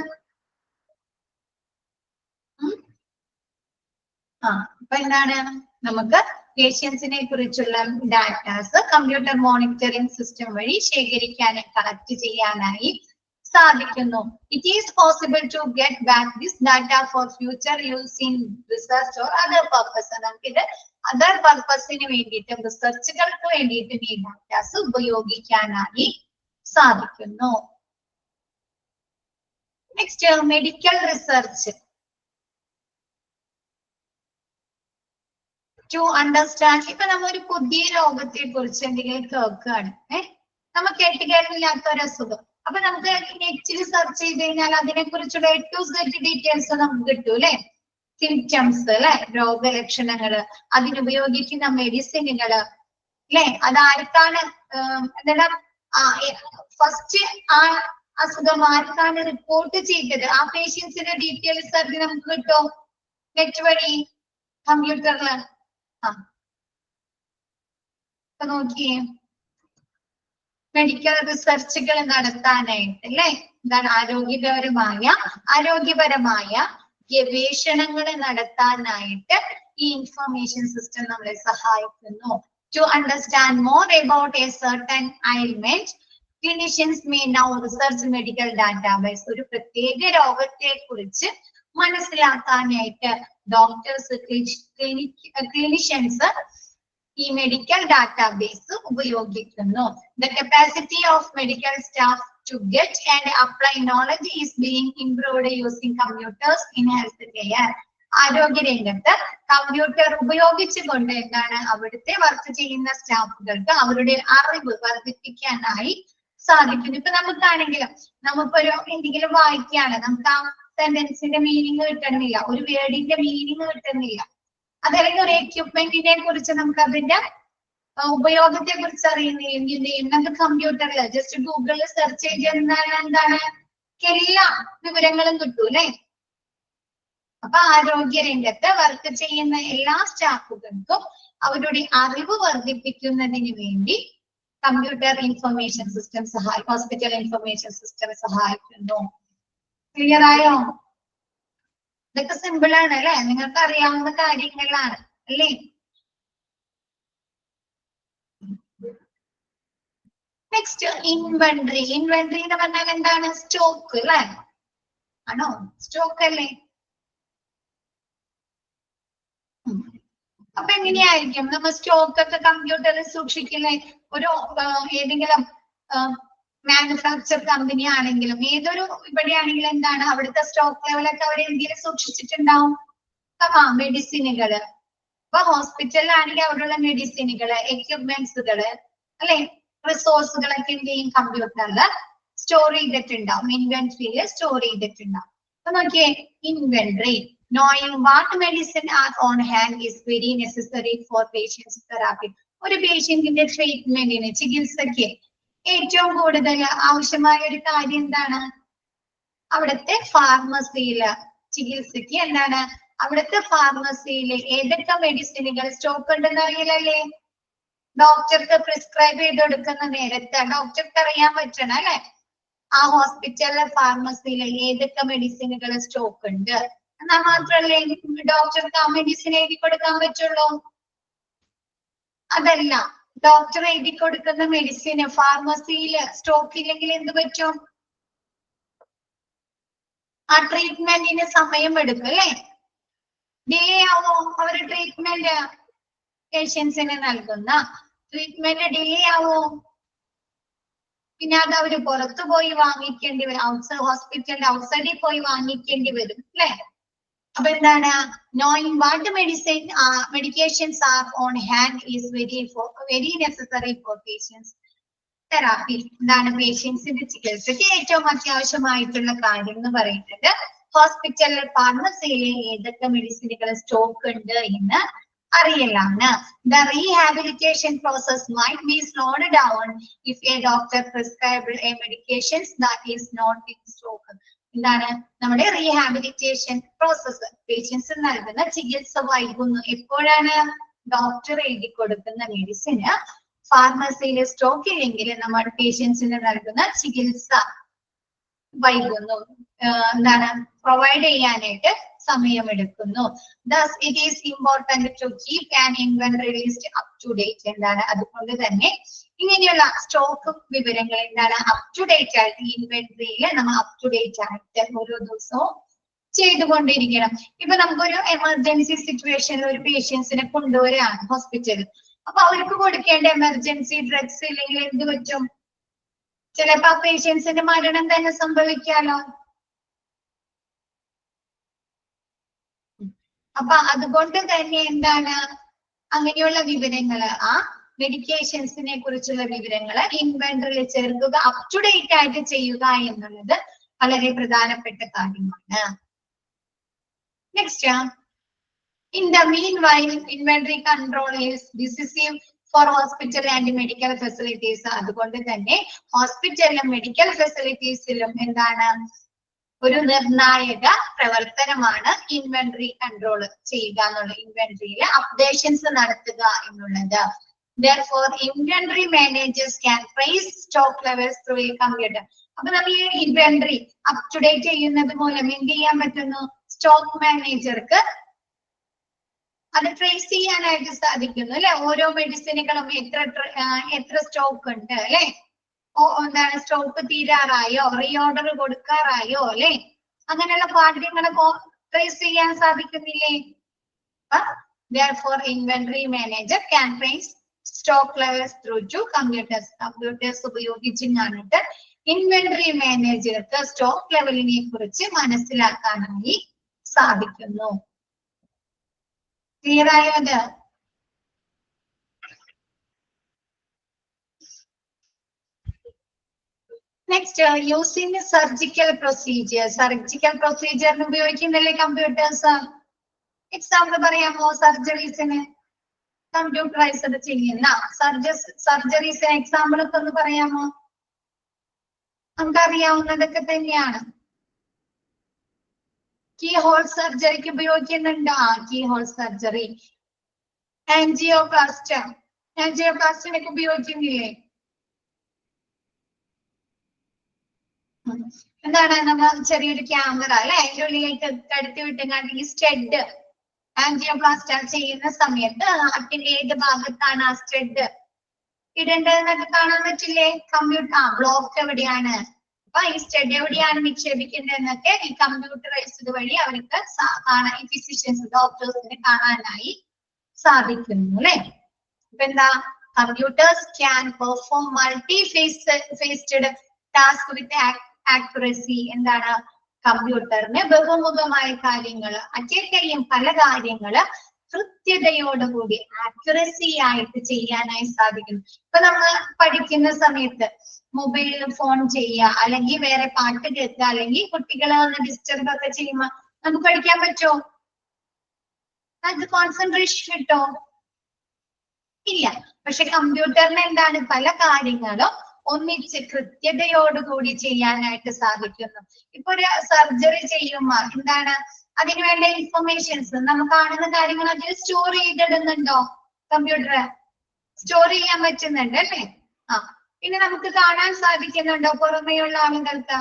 അപ്പൊ എന്താണ്, നമുക്ക് പേഷ്യൻസിനെ കുറിച്ചുള്ള ഡാറ്റാസ് കമ്പ്യൂട്ടർ മോണിറ്ററിംഗ് സിസ്റ്റം വഴി ശേഖരിക്കാനും കളക്ട് ചെയ്യാനായി സാധിക്കുന്നു. It is possible to get back this data for future use in research or other purpose. നമുക്കിത് അതർ പർപ്പസിന് വേണ്ടിയിട്ടും റിസർച്ചുകൾക്ക് വേണ്ടിയിട്ടും ഈ ഡാറ്റാസ് ഉപയോഗിക്കാനായി സാധിക്കുന്നു. Next medical research. To understand, ഇപ്പൊ നമ്മ ഒരു പുതിയ രോഗത്തെ കുറിച്ച് എന്തെങ്കിലും കേൾക്കുകയാണ്, നമ്മൾ കേട്ടുകേൾവില്ലാത്ത ഒരു അസുഖം, അപ്പൊ നമുക്ക് നെറ്റിൽ സെർച്ച് ചെയ്ത് കഴിഞ്ഞാൽ അതിനെ കുറിച്ചുള്ള A to Z ഡീറ്റെയിൽസ് നമുക്ക് കിട്ടും അല്ലെ. സിംറ്റംസ് അല്ലെ, രോഗലക്ഷണങ്ങള്, അതിനുപയോഗിക്കുന്ന മെഡിസിനുകള് അല്ലെ, അതാർക്കാണ് എന്താ ഫസ്റ്റ് ആ അസുഖം ആർക്കാണ് റിപ്പോർട്ട് ചെയ്തത്, ആ പേഷ്യൻസിന്റെ ഡീറ്റെയിൽസ് അതിന് നമുക്ക് കിട്ടും നെറ്റ് വഴി കമ്പ്യൂട്ടറില്. നോക്കിയേ, മെഡിക്കൽ റിസർച്ചുകൾ നടത്താനായിട്ട് അല്ലെ, എന്താണ് ആരോഗ്യപരമായ ഗവേഷണങ്ങൾ നടത്താനായിട്ട് ഈ ഇൻഫർമേഷൻ സിസ്റ്റം നമ്മളെ സഹായിക്കുന്നു. To understand more about a certain ailment, clinicians may now research medical database. ഒരു പ്രത്യേക രോഗത്തെ കുറിച്ച് മനസ്സിലാക്കാനായിട്ട് ഡോക്ടേഴ്സ്, ക്ലിനിഷ്യൻസ് ഈ മെഡിക്കൽ ഡാറ്റാബേസ് ഉപയോഗിക്കുന്നു. The capacity of medical staff to get and apply knowledge is being improved using computers in health care. ആരോഗ്യരംഗത്ത് computer ഉപയോഗിച്ചുകൊണ്ട് എന്താണ് അവിടുത്തെ വർക്ക് ചെയ്യുന്ന സ്റ്റാഫുകൾക്ക് അവരുടെ അറിവ് വർദ്ധിപ്പിക്കാനായി സാധിക്കുന്നു. ഇപ്പൊ നമുക്കാണെങ്കിലും നമുക്കൊരു എന്തെങ്കിലും വായിക്കുകയാണ്, നമുക്ക് ആ സെന്റൻസിന്റെ മീനിങ് കിട്ടുന്നില്ല, ഒരു വേർഡിന്റെ മീനിങ് കിട്ടുന്നില്ല, അതല്ലെങ്കിൽ ഒരു എക്യുപ്മെന്റിനെ കുറിച്ച് നമുക്ക് അതിന്റെ ഉപയോഗത്തെ കുറിച്ച് അറിയുന്നില്ലെങ്കിൽ നമുക്ക് കമ്പ്യൂട്ടറിൽ ജസ്റ്റ് ഗൂഗിളിൽ സെർച്ച് ചെയ്താൽ എന്താണ് എല്ലാ വിവരങ്ങളും കിട്ടും അല്ലെ. അപ്പൊ ആരോഗ്യരംഗത്ത് വർക്ക് ചെയ്യുന്ന എല്ലാ സ്റ്റാഫുകൾക്കും അവരുടെ അറിവ് വർദ്ധിപ്പിക്കുന്നതിന് വേണ്ടി computer information system hospital information system സഹായിക്കുന്നു. ക്ലിയർ ആയോ? ഇതൊക്കെ സിമ്പിൾ ആണ് അല്ലെ, നിങ്ങൾക്ക് അറിയാവുന്ന കാര്യങ്ങളാണ് അല്ലേ. Next inventory. ഇൻവെന്ററി എന്ന് പറഞ്ഞാൽ എന്താണ്? സ്റ്റോക്ക് അല്ലെ, ആണോ? സ്റ്റോക്ക് അല്ലേ. അപ്പൊ എങ്ങനെയായിരിക്കും നമ്മൾ സ്റ്റോക്ക് ഒക്കെ കമ്പ്യൂട്ടറിൽ സൂക്ഷിക്കുന്നത്? ഒരു ഏതെങ്കിലും മാനുഫാക്ചർ കമ്പനി ആണെങ്കിലും ഏതൊരു ഇവിടെയാണെങ്കിലും എന്താണ് അവിടുത്തെ സ്റ്റോക്ക് ലെവലൊക്കെ അവർ എന്തെങ്കിലും സൂക്ഷിച്ചിട്ടുണ്ടാവും. മെഡിസിനുകള്, ഇപ്പൊ ഹോസ്പിറ്റലിലാണെങ്കിൽ അവിടെയുള്ള മെഡിസിനുകള്, എക്യുപ്മെന്റ്സുകള് അല്ലെ, റിസോഴ്സുകളൊക്കെ എന്ത് ചെയ്യും കമ്പ്യൂട്ടറില് സ്റ്റോർ ചെയ്തിട്ടുണ്ടാവും, ഇൻവെന്ററിയിൽ സ്റ്റോർ ചെയ്തിട്ടുണ്ടാവും. അപ്പൊ നോക്കിയേ, inventory. Knowing what medicine are on hand is very necessary for patient's therapy. ഒരു പേഷ്യന്റിന്റെ ട്രീറ്റ്മെന്റിന്, ചികിത്സയ്ക്ക് ഏറ്റവും കൂടുതൽ ആവശ്യമായ ഒരു കാര്യം എന്താണ്? അവിടുത്തെ ഫാർമസിയില് ചികിത്സയ്ക്ക് എന്താണ് അവിടുത്തെ ഫാർമസിയില് ഏതൊക്കെ മെഡിസിനുകൾ സ്റ്റോക്ക് ഉണ്ടെന്ന് അറിയില്ലല്ലേ. ഡോക്ടർക്ക് പ്രിസ്ക്രൈബ് ചെയ്ത് കൊടുക്കുന്ന നേരത്തെ ഡോക്ടർക്ക് അറിയാൻ പറ്റണം അല്ലെ ആ ഹോസ്പിറ്റലിലെ ഫാർമസിയിലെ ഏതൊക്കെ മെഡിസിനുകൾ സ്റ്റോക്ക് ഉണ്ട്. എന്നാൽ മാത്രല്ലേ ഡോക്ടർക്ക് ആ മെഡിസിൻ എഴുതി കൊടുക്കാൻ പറ്റുള്ളൂ. അതല്ല, ഡോക്ടർ എഴുതി കൊടുക്കുന്ന മെഡിസിന് ഫാർമസിയിൽ സ്റ്റോക്ക് ഇല്ലെങ്കിൽ എന്ത് പറ്റും? ആ ട്രീറ്റ്മെന്റിന് സമയം എടുക്കും അല്ലെ, ഡിലേ ആവോ? അവര് ട്രീറ്റ്മെന്റ് പേഷ്യൻസിന് നൽകുന്ന ട്രീറ്റ്മെന്റ് ഡിലേ ആവോ? പിന്നെ അത് അവര് പുറത്തു പോയി വാങ്ങിക്കേണ്ടി വരും, ഔട്ട്സൈഡ് ഹോസ്പിറ്റലിന്റെ ഔട്ട്സൈഡിൽ പോയി വാങ്ങിക്കേണ്ടി വരും അല്ലെ. അപ്പൊ എന്താണ്? Knowing what medications are on hand is very necessary for patients therapy. എന്താണ്? പേഷ്യൻസിന്റെ ചികിത്സയ്ക്ക് ഏറ്റവും അത്യാവശ്യമായിട്ടുള്ള കാര്യം എന്ന് പറയുന്നത് ഹോസ്പിറ്റലിൽ ഫാർമസിയിലെ ഏതൊക്കെ മെഡിസിനുകൾ സ്റ്റോക്ക് ഉണ്ട് എന്ന് അറിയലാണ്. The rehabilitation process might be slowed down if a doctor prescribed a medication that is not in stock. എന്താണ്? നമ്മുടെ റീഹാബിലിറ്റേഷൻ പ്രോസസ്, പേഷ്യൻസ് നൽകുന്ന ചികിത്സ വൈകുന്നു. എപ്പോഴാണ്? ഡോക്ടർ എഴുതി കൊടുക്കുന്ന മെഡിസിന് ഫാർമസിയിൽ സ്റ്റോക്ക് ഇല്ലെങ്കിൽ നമ്മൾ പേഷ്യൻസിന് നൽകുന്ന ചികിത്സ വൈകുന്നു, എന്താണ് പ്രൊവൈഡ് ചെയ്യാനായിട്ട് സമയമെടുക്കുന്നു. Thus it is important to keep an inventory list up to date. എന്താണ്? അതുകൊണ്ട് തന്നെ ഇങ്ങനെയുള്ള സ്റ്റോക്ക് വിവരങ്ങൾ എന്താണ് അപ് ടു ഡേറ്റ് ആയിട്ട് ഇൻവെന്ററിയിൽ നമ്മൾ അപ് ടു ഡേറ്റ് ആയിട്ട് ഓരോ ദിവസവും ചെയ്തുകൊണ്ടിരിക്കണം. ഇപ്പൊ നമുക്കൊരു എമർജൻസി സിറ്റുവേഷനിൽ ഒരു പേഷ്യൻസിനെ കൊണ്ടുവരികയാണ് ഹോസ്പിറ്റലിൽ. അപ്പൊ അവർക്ക് കൊടുക്കേണ്ട എമർജൻസി ഡ്രഗ്സ് ഇല്ലെങ്കിൽ എന്ത് പറ്റും? ചിലപ്പോ ആ പേഷ്യൻസിന്റെ മരണം തന്നെ സംഭവിക്കാലോ. അപ്പൊ അതുകൊണ്ട് തന്നെ എന്താണ് അങ്ങനെയുള്ള വിവരങ്ങള് ആ മെഡിക്കേഷൻസിനെ കുറിച്ചുള്ള വിവരങ്ങൾ ഇൻവെന്ററിയിൽ ചേർക്കുക, അപ് ടു ഡേറ്റ് ആയിട്ട് ചെയ്യുക എന്നുള്ളത് വളരെ പ്രധാനപ്പെട്ട കാര്യമാണ്. Next, in the meanwhile inventory control is decisive for hospital and medical facilities. അതുകൊണ്ട് തന്നെ ഹോസ്പിറ്റലിലും മെഡിക്കൽ ഫെസിലിറ്റീസിലും എന്താണ് ഒരു നിർണായക പ്രവർത്തനമാണ് ഇൻവെന്ററി കൺട്രോൾ ചെയ്യുക എന്നുള്ളത്, ഇൻവെന്ററിയിൽ അപ്ഡേഷൻസ് നടത്തുക എന്നുള്ളത്. Therefore, inventory managers can trace stock levels through a computer. അപ്പൊ നമ്മൾ ഈ ഇൻവെന്ററി അപ് ടു ഡേറ്റ് ചെയ്യുന്നത് മൂലം എന്ത് ചെയ്യാൻ പറ്റുന്നു? സ്റ്റോക്ക് മാനേജർക്ക് അത് ട്രേസ് ചെയ്യാനായിട്ട് സാധിക്കുന്നു അല്ലെ. ഓരോ മെഡിസിനുകളും എത്ര സ്റ്റോക്ക് ഉണ്ട് അല്ലെ, എന്താണ് സ്റ്റോക്ക് തീരാറായോ, റീഓർഡർ കൊടുക്കാറായോ അല്ലെ, അങ്ങനെയുള്ള കാര്യങ്ങളൊക്കെ ട്രേസ് ചെയ്യാൻ സാധിക്കുന്നില്ലേ? Therefore, inventory manager can trace stock levels through to computers. Computers ഉപയോഗിച്ചിട്ട് ഇൻവെന്ററി മാനേജർക്ക് സ്റ്റോക്ക് ലെവലിനെ കുറിച്ച് മനസ്സിലാക്കാനായി സാധിക്കുന്നു. ക്ലിയർ ആയോ അത്? Next, using surgical procedure. Surgical പ്രൊസീജിയറിന് ഉപയോഗിക്കുന്നില്ലേ കമ്പ്യൂട്ടേഴ്സ്? എക്സാമ്പിൾ പറയാമോ? സർജറീസിന് കമ്പ്യൂട്ടറൈസ്ഡ് ചെയ്യുന്ന സർജറീസിന് എക്സാമ്പിൾ ഒക്കെ ഒന്ന് പറയാമോ? നമുക്കറിയാവുന്നതൊക്കെ തന്നെയാണ്. കീ ഹോൾ സർജറിക്ക് ഉപയോഗിക്കുന്നുണ്ട്. Keyhole surgery. ആൻജിയോപ്ലാസ്റ്റിനൊക്കെ ഉപയോഗിക്കുന്നില്ലേ? എന്താണ്, നമ്മൾ ചെറിയൊരു ക്യാമറ അല്ലെ അതിന്റെ ഉള്ളിലേക്ക് കടത്തി വിട്ടുണ്ടെങ്കിൽ സ്റ്റെഡ് ആൻജിയോപ്ലാസ്റ്റ് ചെയ്യുന്ന സമയത്ത് ഹാർട്ടിന്റെ ഏത് ഭാഗത്താണ് ആ സ്റ്റെഡ് ഇടേണ്ടതെന്നൊക്കെ കാണാൻ പറ്റില്ലേ? കമ്പ്യൂട്ടർ ബ്ലോക്ക് എവിടെയാണ്, അപ്പൊ ഈ സ്റ്റെഡ് എവിടെയാണ് നിക്ഷേപിക്കേണ്ടതെന്നൊക്കെ ഈ കമ്പ്യൂട്ടറൈസ്ഡ് വഴി അവർക്ക് കാണാൻ, ഈ ഫിസിഷ്യൻസ് ഡോക്ടേഴ്സിന് കാണാനായി സാധിക്കുന്നു അല്ലെ. അപ്പൊ എന്താ, computers can perform multi faced task with accuracy. എന്താണ്, കമ്പ്യൂട്ടറിന് ബഹുമുഖമായ കാര്യങ്ങൾ അറ്റേക്കയും പല കാര്യങ്ങള് കൃത്യതയോടുകൂടി ആക്യുറസി ആയിട്ട് ചെയ്യാനായി സാധിക്കുന്നു. ഇപ്പൊ നമ്മൾ പഠിക്കുന്ന സമയത്ത് മൊബൈലിൽ ഫോൺ ചെയ്യുക, അല്ലെങ്കിൽ വേറെ പാട്ട് കേൾക്കുക, അല്ലെങ്കിൽ കുട്ടികളെ ഒന്ന് ഡിസ്റ്റർബ് ഒക്കെ ചെയ്യുമ്പോ നമുക്ക് പഠിക്കാൻ പറ്റുമോ? അത് കോൺസെൻട്രേഷൻ കിട്ടോ? ഇല്ല. പക്ഷെ കമ്പ്യൂട്ടറിന് എന്താണ്, പല കാര്യങ്ങളും ഒന്നിച്ച് കൃത്യതയോടുകൂടി ചെയ്യാനായിട്ട് സാധിക്കുന്നു. ഇപ്പൊ ഒരു സർജറി ചെയ്യുമ്പോ എന്താണ്, അതിനുവേണ്ട ഇൻഫർമേഷൻസ് നമ്മൾ കാണുന്ന കാര്യങ്ങൾ അതിൽ സ്റ്റോർ ചെയ്തിടുന്നുണ്ടോ? കമ്പ്യൂട്ടർ സ്റ്റോർ ചെയ്യാൻ പറ്റുന്നുണ്ട് അല്ലേ? പിന്നെ നമുക്ക് കാണാൻ സാധിക്കുന്നുണ്ടോ പുറമേയുള്ള ആളുകൾക്ക്?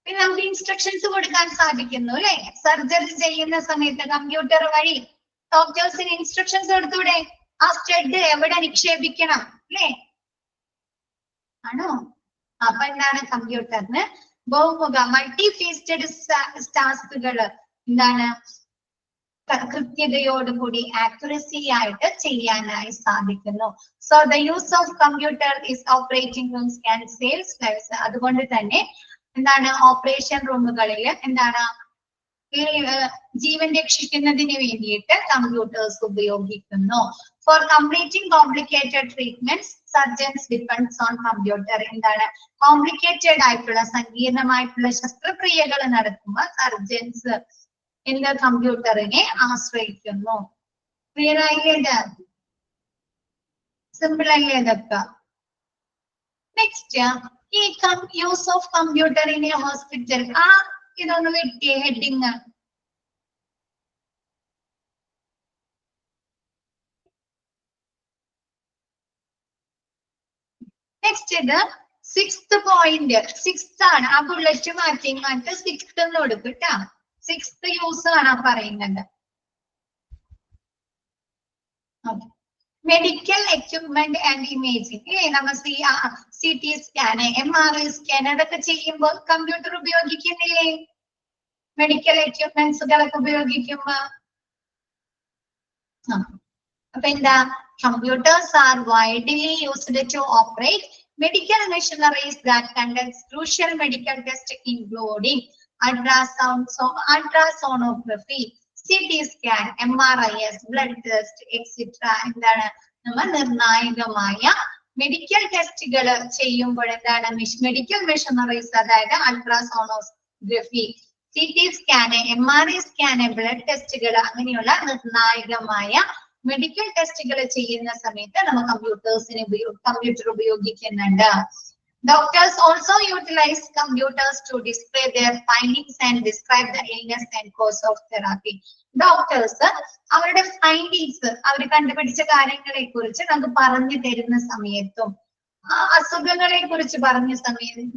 പിന്നെ നമുക്ക് ഇൻസ്ട്രക്ഷൻസ് കൊടുക്കാൻ സാധിക്കുന്നു അല്ലെ. സർജറി ചെയ്യുന്ന സമയത്ത് കമ്പ്യൂട്ടർ വഴി ഡോക്ടേഴ്സിന് ഇൻസ്ട്രക്ഷൻസ് കൊടുത്തൂടെ? ആ സ്റ്റെഡ് എവിടെ നിക്ഷേപിക്കണം അല്ലേ? ആണോ? അപ്പൊ എന്താണ്, കമ്പ്യൂട്ടറിന് ബഹുമുഖ മൾട്ടി ഫേസ്ഡ് ടാസ്കുകൾ എന്താണ് കൃത്യതയോടുകൂടി ആക്യുറസി ആയിട്ട് ചെയ്യാനായി സാധിക്കുന്നു. So the use of computer is operating rooms can save lives. അതുകൊണ്ട് തന്നെ എന്താണ്, ഓപ്പറേഷൻ റൂമുകളിൽ എന്താണ് ജീവൻ രക്ഷിക്കുന്നതിന് വേണ്ടിയിട്ട് കമ്പ്യൂട്ടേഴ്സ് ഉപയോഗിക്കുന്നു. Four completing complicated treatments surgeons depends on computer. എന്താണ്, കോംപ്ലിക്കേറ്റഡ് ആയിട്ടുള്ള സങ്കീർണമായിട്ടുള്ള ശസ്ത്രക്രിയകൾ നടത്തുമ്പോൾ സർജൻസ് എന്ത് കമ്പ്യൂട്ടറിനെ ആശ്രയിക്കുന്നു. ക്ലിയർ ആയില്ലേ? സിമ്പിൾ അല്ലേ ഇതൊക്കെ? നെക്സ്റ്റ്, ഈ use of computer in A hospital. ഇതൊന്ന് വെട്ടിയ ഹെഡിങ്. നെക്സ്റ്റ്, ഇത് 6th പോയിന്റ്. 6th ആണ്. ആ ബുള്ളറ്റ് മാറ്റി 6th എന്ന് കൊടുക്കും കേട്ടാ. 6th യൂസ് ആണ് പറയുന്നത്. മെഡിക്കൽ എക്യുപ്മെന്റ് ആൻഡ് ഇമേജിംഗ് അല്ലേ? നമ്മൾ CT സ്കാൻ, MRI സ്കാൻ അതൊക്കെ ചെയ്യുമ്പോൾ കമ്പ്യൂട്ടർ ഉപയോഗിക്കുന്നില്ലേ? മെഡിക്കൽ എക്യുപ്മെന്റ്സുകളൊക്കെ ഉപയോഗിക്കുമ്പോ അപ്പൊ എന്താ, computers are widely used to operate medical machineries that conduct crucial medical tests including ultrasonography, CT scan, MRIs, blood test etcetera എന്താണ് നമ്മൾ നിർണായകമായ medical ടെസ്റ്റുകൾ ചെയ്യുമ്പോൾ എന്താണ് മെഡിക്കൽ മെഷീനറീസ്, അതായത് ultrasonography, CT scan, MRI scan, blood ടെസ്റ്റുകൾ അങ്ങനെയുള്ള നിർണായകമായ മെഡിക്കൽ ടെസ്റ്റുകൾ ചെയ്യുന്ന സമയത്ത് നമ്മൾ കമ്പ്യൂട്ടർ ഉപയോഗിക്കുന്നുണ്ട്. Doctors also utilize computers to display their findings and describe the illness and course of therapy. Doctors അവരുടെ ഫൈൻഡിങ്സ്, അവർ കണ്ടുപിടിച്ച കാര്യങ്ങളെ കുറിച്ച് നമുക്ക് പറഞ്ഞു തരുന്ന സമയത്തും അസുഖങ്ങളെ കുറിച്ച്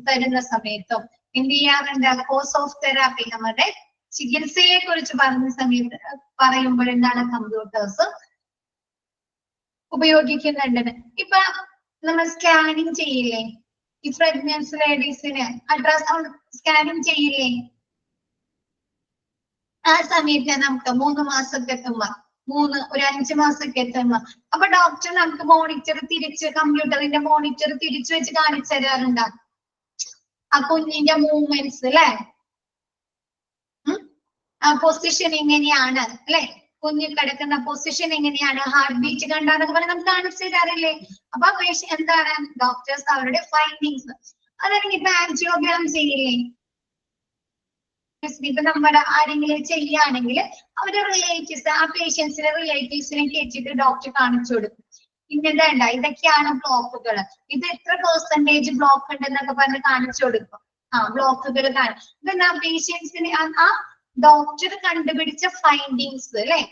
തരുന്ന സമയത്തും എന്ത് ചെയ്യാറുണ്ട്? കോഴ്സ് ഓഫ് തെറാപ്പി, നമ്മുടെ ചികിത്സയെ കുറിച്ച് പറയുമ്പോൾ എന്താണ് കമ്പ്യൂട്ടേഴ്സ് ഉപയോഗിക്കുന്നുണ്ട്. ഇപ്പൊ നമ്മൾ സ്കാനിങ് ചെയ്യില്ലേ, ഈ പ്രഗ്നൻസി ലേഡീസിന് അൾട്രാസൗണ്ട് സ്കാനിങ് ചെയ്യില്ലേ, ആ സമയത്ത് നമുക്ക് 3 മാസമൊക്കെ എത്തുമ്പോ ഒരു 5 മാസമൊക്കെ എത്തുമ്പോ അപ്പൊ ഡോക്ടർ നമുക്ക് കമ്പ്യൂട്ടറിന്റെ മോണിറ്റർ തിരിച്ചു വെച്ച് കാണിച്ചു തരാറുണ്ട് ആ കുഞ്ഞിന്റെ മൂവ്മെന്റ്സ് അല്ലെ, പൊസിഷൻ എങ്ങനെയാണ് അല്ലെ, കുഞ്ഞ് കിടക്കുന്ന പൊസിഷൻ എങ്ങനെയാണ്, ഹാർട്ട് ബീറ്റ് കണ്ടാന്നൊക്കെ പറഞ്ഞ് നമുക്ക് കാണിച്ചു തരാറില്ലേ. അപ്പൊ എന്താണ് ഡോക്ടേഴ്സ് അവരുടെ ഫൈൻഡിങ്സ്, അതല്ലെങ്കിൽ ഇപ്പൊ ആൻജിയോഗ്രാം ചെയ്യില്ലേ, ഇപ്പൊ നമ്മുടെ ആരെങ്കിലും ചെയ്യുകയാണെങ്കിൽ അവരുടെ റിലേറ്റീവ്സ്, ആ പേഷ്യൻസിന്റെ റിലേറ്റീവ്സിനെ കേട്ടിട്ട് ഡോക്ടർ കാണിച്ചു കൊടുക്കും. ഇന്നെന്താ ഇതൊക്കെയാണ് ബ്ലോക്കുകൾ, ഇത് എത്ര പെർസെന്റേജ് ബ്ലോക്ക് ഉണ്ടെന്നൊക്കെ പറഞ്ഞ് കാണിച്ചു കൊടുക്കും. ബ്ലോക്കുകൾ ഇതെന്താ പേഷ്യൻസിന് ആ ഡോക്ടർ കണ്ടുപിടിച്ച ഫൈൻഡിങ്സ് അല്ലെ,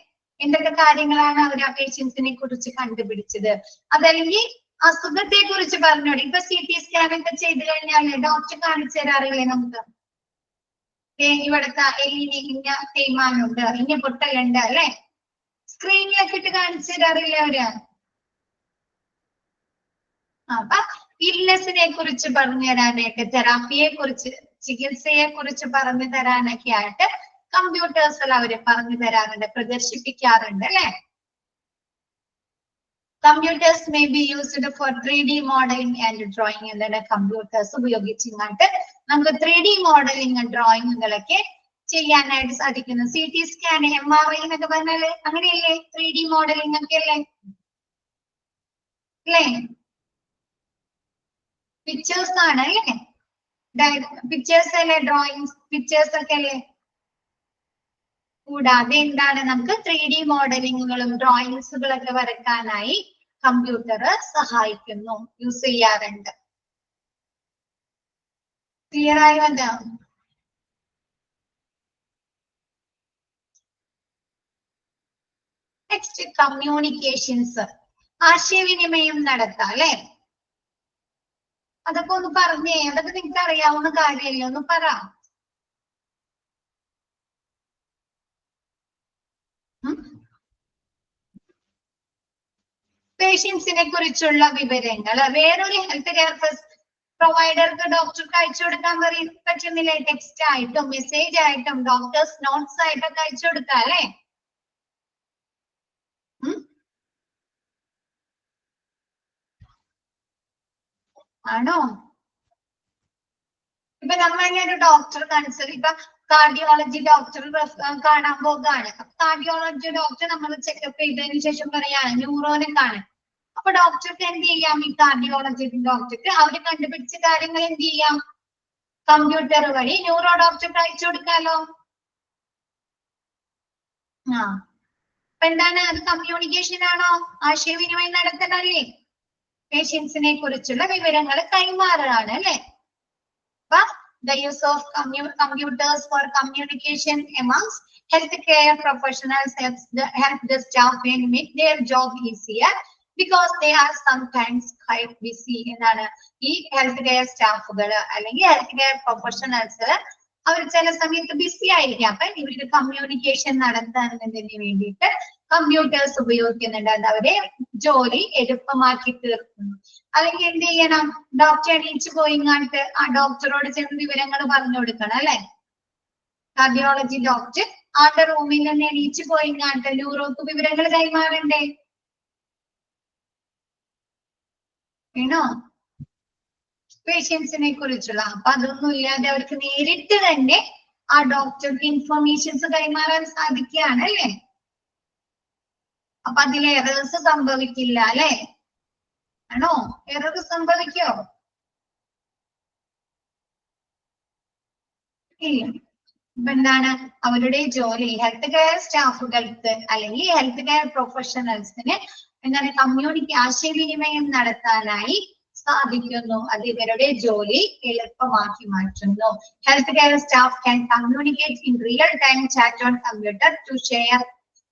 എന്തൊക്കെ കാര്യങ്ങളാണ് അവർ ആ പേഷ്യൻസിനെ കുറിച്ച് കണ്ടുപിടിച്ചത്, അതല്ലെങ്കിൽ അസുഖത്തെ കുറിച്ച് പറഞ്ഞോളൂ. ഇപ്പൊ CT സ്കാൻ ഒക്കെ ചെയ്ത് കഴിഞ്ഞാൽ ഡോക്ടർ കാണിച്ചു തരാറില്ലേ നമുക്ക്, ഇവിടുത്തെ എല്ലിന് ഇന്ന തേയ്മാനുണ്ട്, ഇന്ന പൊട്ടലുണ്ട് അല്ലെ, സ്ക്രീനിലൊക്കെ ഇട്ട് കാണിച്ചു തരാറില്ലേ അവര്. അപ്പൊ ഇൽനെസിനെ കുറിച്ച് പറഞ്ഞു തരാനായിട്ട്, തെറാപ്പിയെ കുറിച്ച്, ചികിത്സയെ കുറിച്ച് പറഞ്ഞു തരാനൊക്കെ ആയിട്ട് കമ്പ്യൂട്ടേഴ്സിൽ അവര് പറഞ്ഞു തരാറുണ്ട്, പ്രദർശിപ്പിക്കാറുണ്ട് അല്ലെ. Computers may be used for 3D modelling and drawing. എന്താണ് കമ്പ്യൂട്ടേഴ്സ് ഉപയോഗിച്ചിങ്ങാട്ട് നമുക്ക് 3D മോഡലിംഗ് ഡ്രോയിങ്ങുകളൊക്കെ ചെയ്യാനായിട്ട് സാധിക്കുന്നു. CT സ്കാൻ, MRI എന്നൊക്കെ പറഞ്ഞാല് അങ്ങനെയല്ലേ, 3D മോഡലിംഗ് ഒക്കെ അല്ലേ, അല്ലേ, പിക്ചേഴ്സ് ആണ് അല്ലേ, പിക്ചേഴ്സ് അല്ലേ, ഡ്രോയിങ്സ് പിക്ചേഴ്സ് ഒക്കെ അല്ലേ. കൂടാതെ എന്താണ് നമുക്ക് 3D മോഡലിങ്ങുകളും ഡ്രോയിങ്സുകളൊക്കെ വരയ്ക്കാനായി കമ്പ്യൂട്ടർ സഹായിക്കുന്നു, യൂസ് ചെയ്യാറുണ്ട്. ക്ലിയർ ആയല്ലോ? നെക്സ്റ്റ് കമ്മ്യൂണിക്കേഷൻസ്, ആശയവിനിമയം നടത്താം അല്ലെ. അതൊക്കെ ഒന്ന് പറഞ്ഞേ, അതൊക്കെ നിങ്ങൾക്ക് അറിയാവുന്ന കാര്യമല്ലേ, ഒന്ന് പറ. പേഷ്യൻസിനെ കുറിച്ചുള്ള വിവരങ്ങൾ വേറൊരു ഹെൽത്ത് കെയർ പ്രൊവൈഡർക്ക് ഡോക്ടർക്ക് അയച്ചു കൊടുക്കാൻ പറ്റുന്നില്ലേ, ടെക്സ്റ്റ് ആയിട്ടും മെസ്സേജ് ആയിട്ടും ഡോക്ടേഴ്സ് നോട്ട്സ് ആയിട്ടൊക്കെ അയച്ചു കൊടുക്കാം അല്ലെ. ആണോ? ഇപ്പൊ നമ്മൾ ഒരു ഡോക്ടർ കൺസൾട്ട്, ഇപ്പൊ കാർഡിയോളജി ഡോക്ടർ കാണാൻ പോകുകയാണ്. കാർഡിയോളജി ഡോക്ടർ നമ്മൾ ചെക്കപ്പ് ചെയ്തതിനു ശേഷം പറയാണ് ന്യൂറോനെ കാണാൻ. അപ്പൊ ഡോക്ടർക്ക് എന്ത് ചെയ്യാം, ഈ കാർഡിയോളജി ഡോക്ടർക്ക് അവര് കണ്ടുപിടിച്ച കാര്യങ്ങൾ എന്ത് ചെയ്യാം, കമ്പ്യൂട്ടർ വഴി ന്യൂറോ ഡോക്ടർക്ക് അയച്ചു കൊടുക്കാലോ. അപ്പൊ എന്താണ് അത്, കമ്മ്യൂണിക്കേഷൻ ആണോ, ആശയവിനിമയം നടത്തണല്ലേ, പേഷ്യൻസിനെ കുറിച്ചുള്ള വിവരങ്ങൾ കൈമാറുകയാണ് അല്ലെ. അപ്പൊ the use of computers for communication amongst healthcare professionals help the staff and make their job easier because they are sometimes quite busy. എന്നാണ് ഈ ഹെൽത്ത് കെയർ സ്റ്റാഫുകൾ അല്ലെങ്കിൽ ഹെൽത്ത് കെയർ പ്രൊഫഷണൽസ് അവർ ചില സമയത്ത് ബിസി ആയിരിക്കാം. അപ്പൊ ഇവർക്ക് കമ്മ്യൂണിക്കേഷൻ നടത്തുന്നതിന് വേണ്ടിയിട്ട് കമ്പ്യൂട്ടേഴ്സ് ഉപയോഗിക്കുന്നുണ്ട്, അത് അവരെ ജോലി എളുപ്പമാക്കി തീർക്കുന്നു. അല്ലെങ്കിൽ എന്ത് ചെയ്യണം, ഡോക്ടർ എണീച്ചു പോയിങ്ങാട്ട് ആ ഡോക്ടറോട് ചെന്ന് വിവരങ്ങൾ പറഞ്ഞു കൊടുക്കണം അല്ലെ. കാർഡിയോളജി ഡോക്ടർ ആളുടെ റൂമിൽ നിന്ന് എണീച്ചു പോയിങ്ങാട്ട് ന്യൂറോക്ക് വിവരങ്ങൾ കൈമാറണ്ടേ, വേണോ, പേഷ്യൻസിനെ കുറിച്ചുള്ള. അപ്പൊ അതൊന്നും ഇല്ലാതെ അവർക്ക് നേരിട്ട് തന്നെ ആ ഡോക്ടർക്ക് ഇൻഫർമേഷൻസ് കൈമാറാൻ സാധിക്കുകയാണ് അല്ലേ? അപ്പൊ അതിൽ എറേഴ്സ് സംഭവിക്കില്ല അല്ലെ? ആണോ? എറർ സംഭവിക്കോ? ഇല്ല. ഇപ്പൊ എന്താണ് അവരുടെ ജോലി ഹെൽത്ത് കെയർ സ്റ്റാഫുകൾക്ക് അല്ലെങ്കിൽ ഹെൽത്ത് കെയർ പ്രൊഫഷണൽസിന് എന്താണ് ആശയവിനിമയം നടത്താനായി സാധിക്കുന്നു. അത് ഇവരുടെ ജോലി എളുപ്പമാക്കി മാറ്റുന്നു. Health care staff can communicate in real time chat on computer to share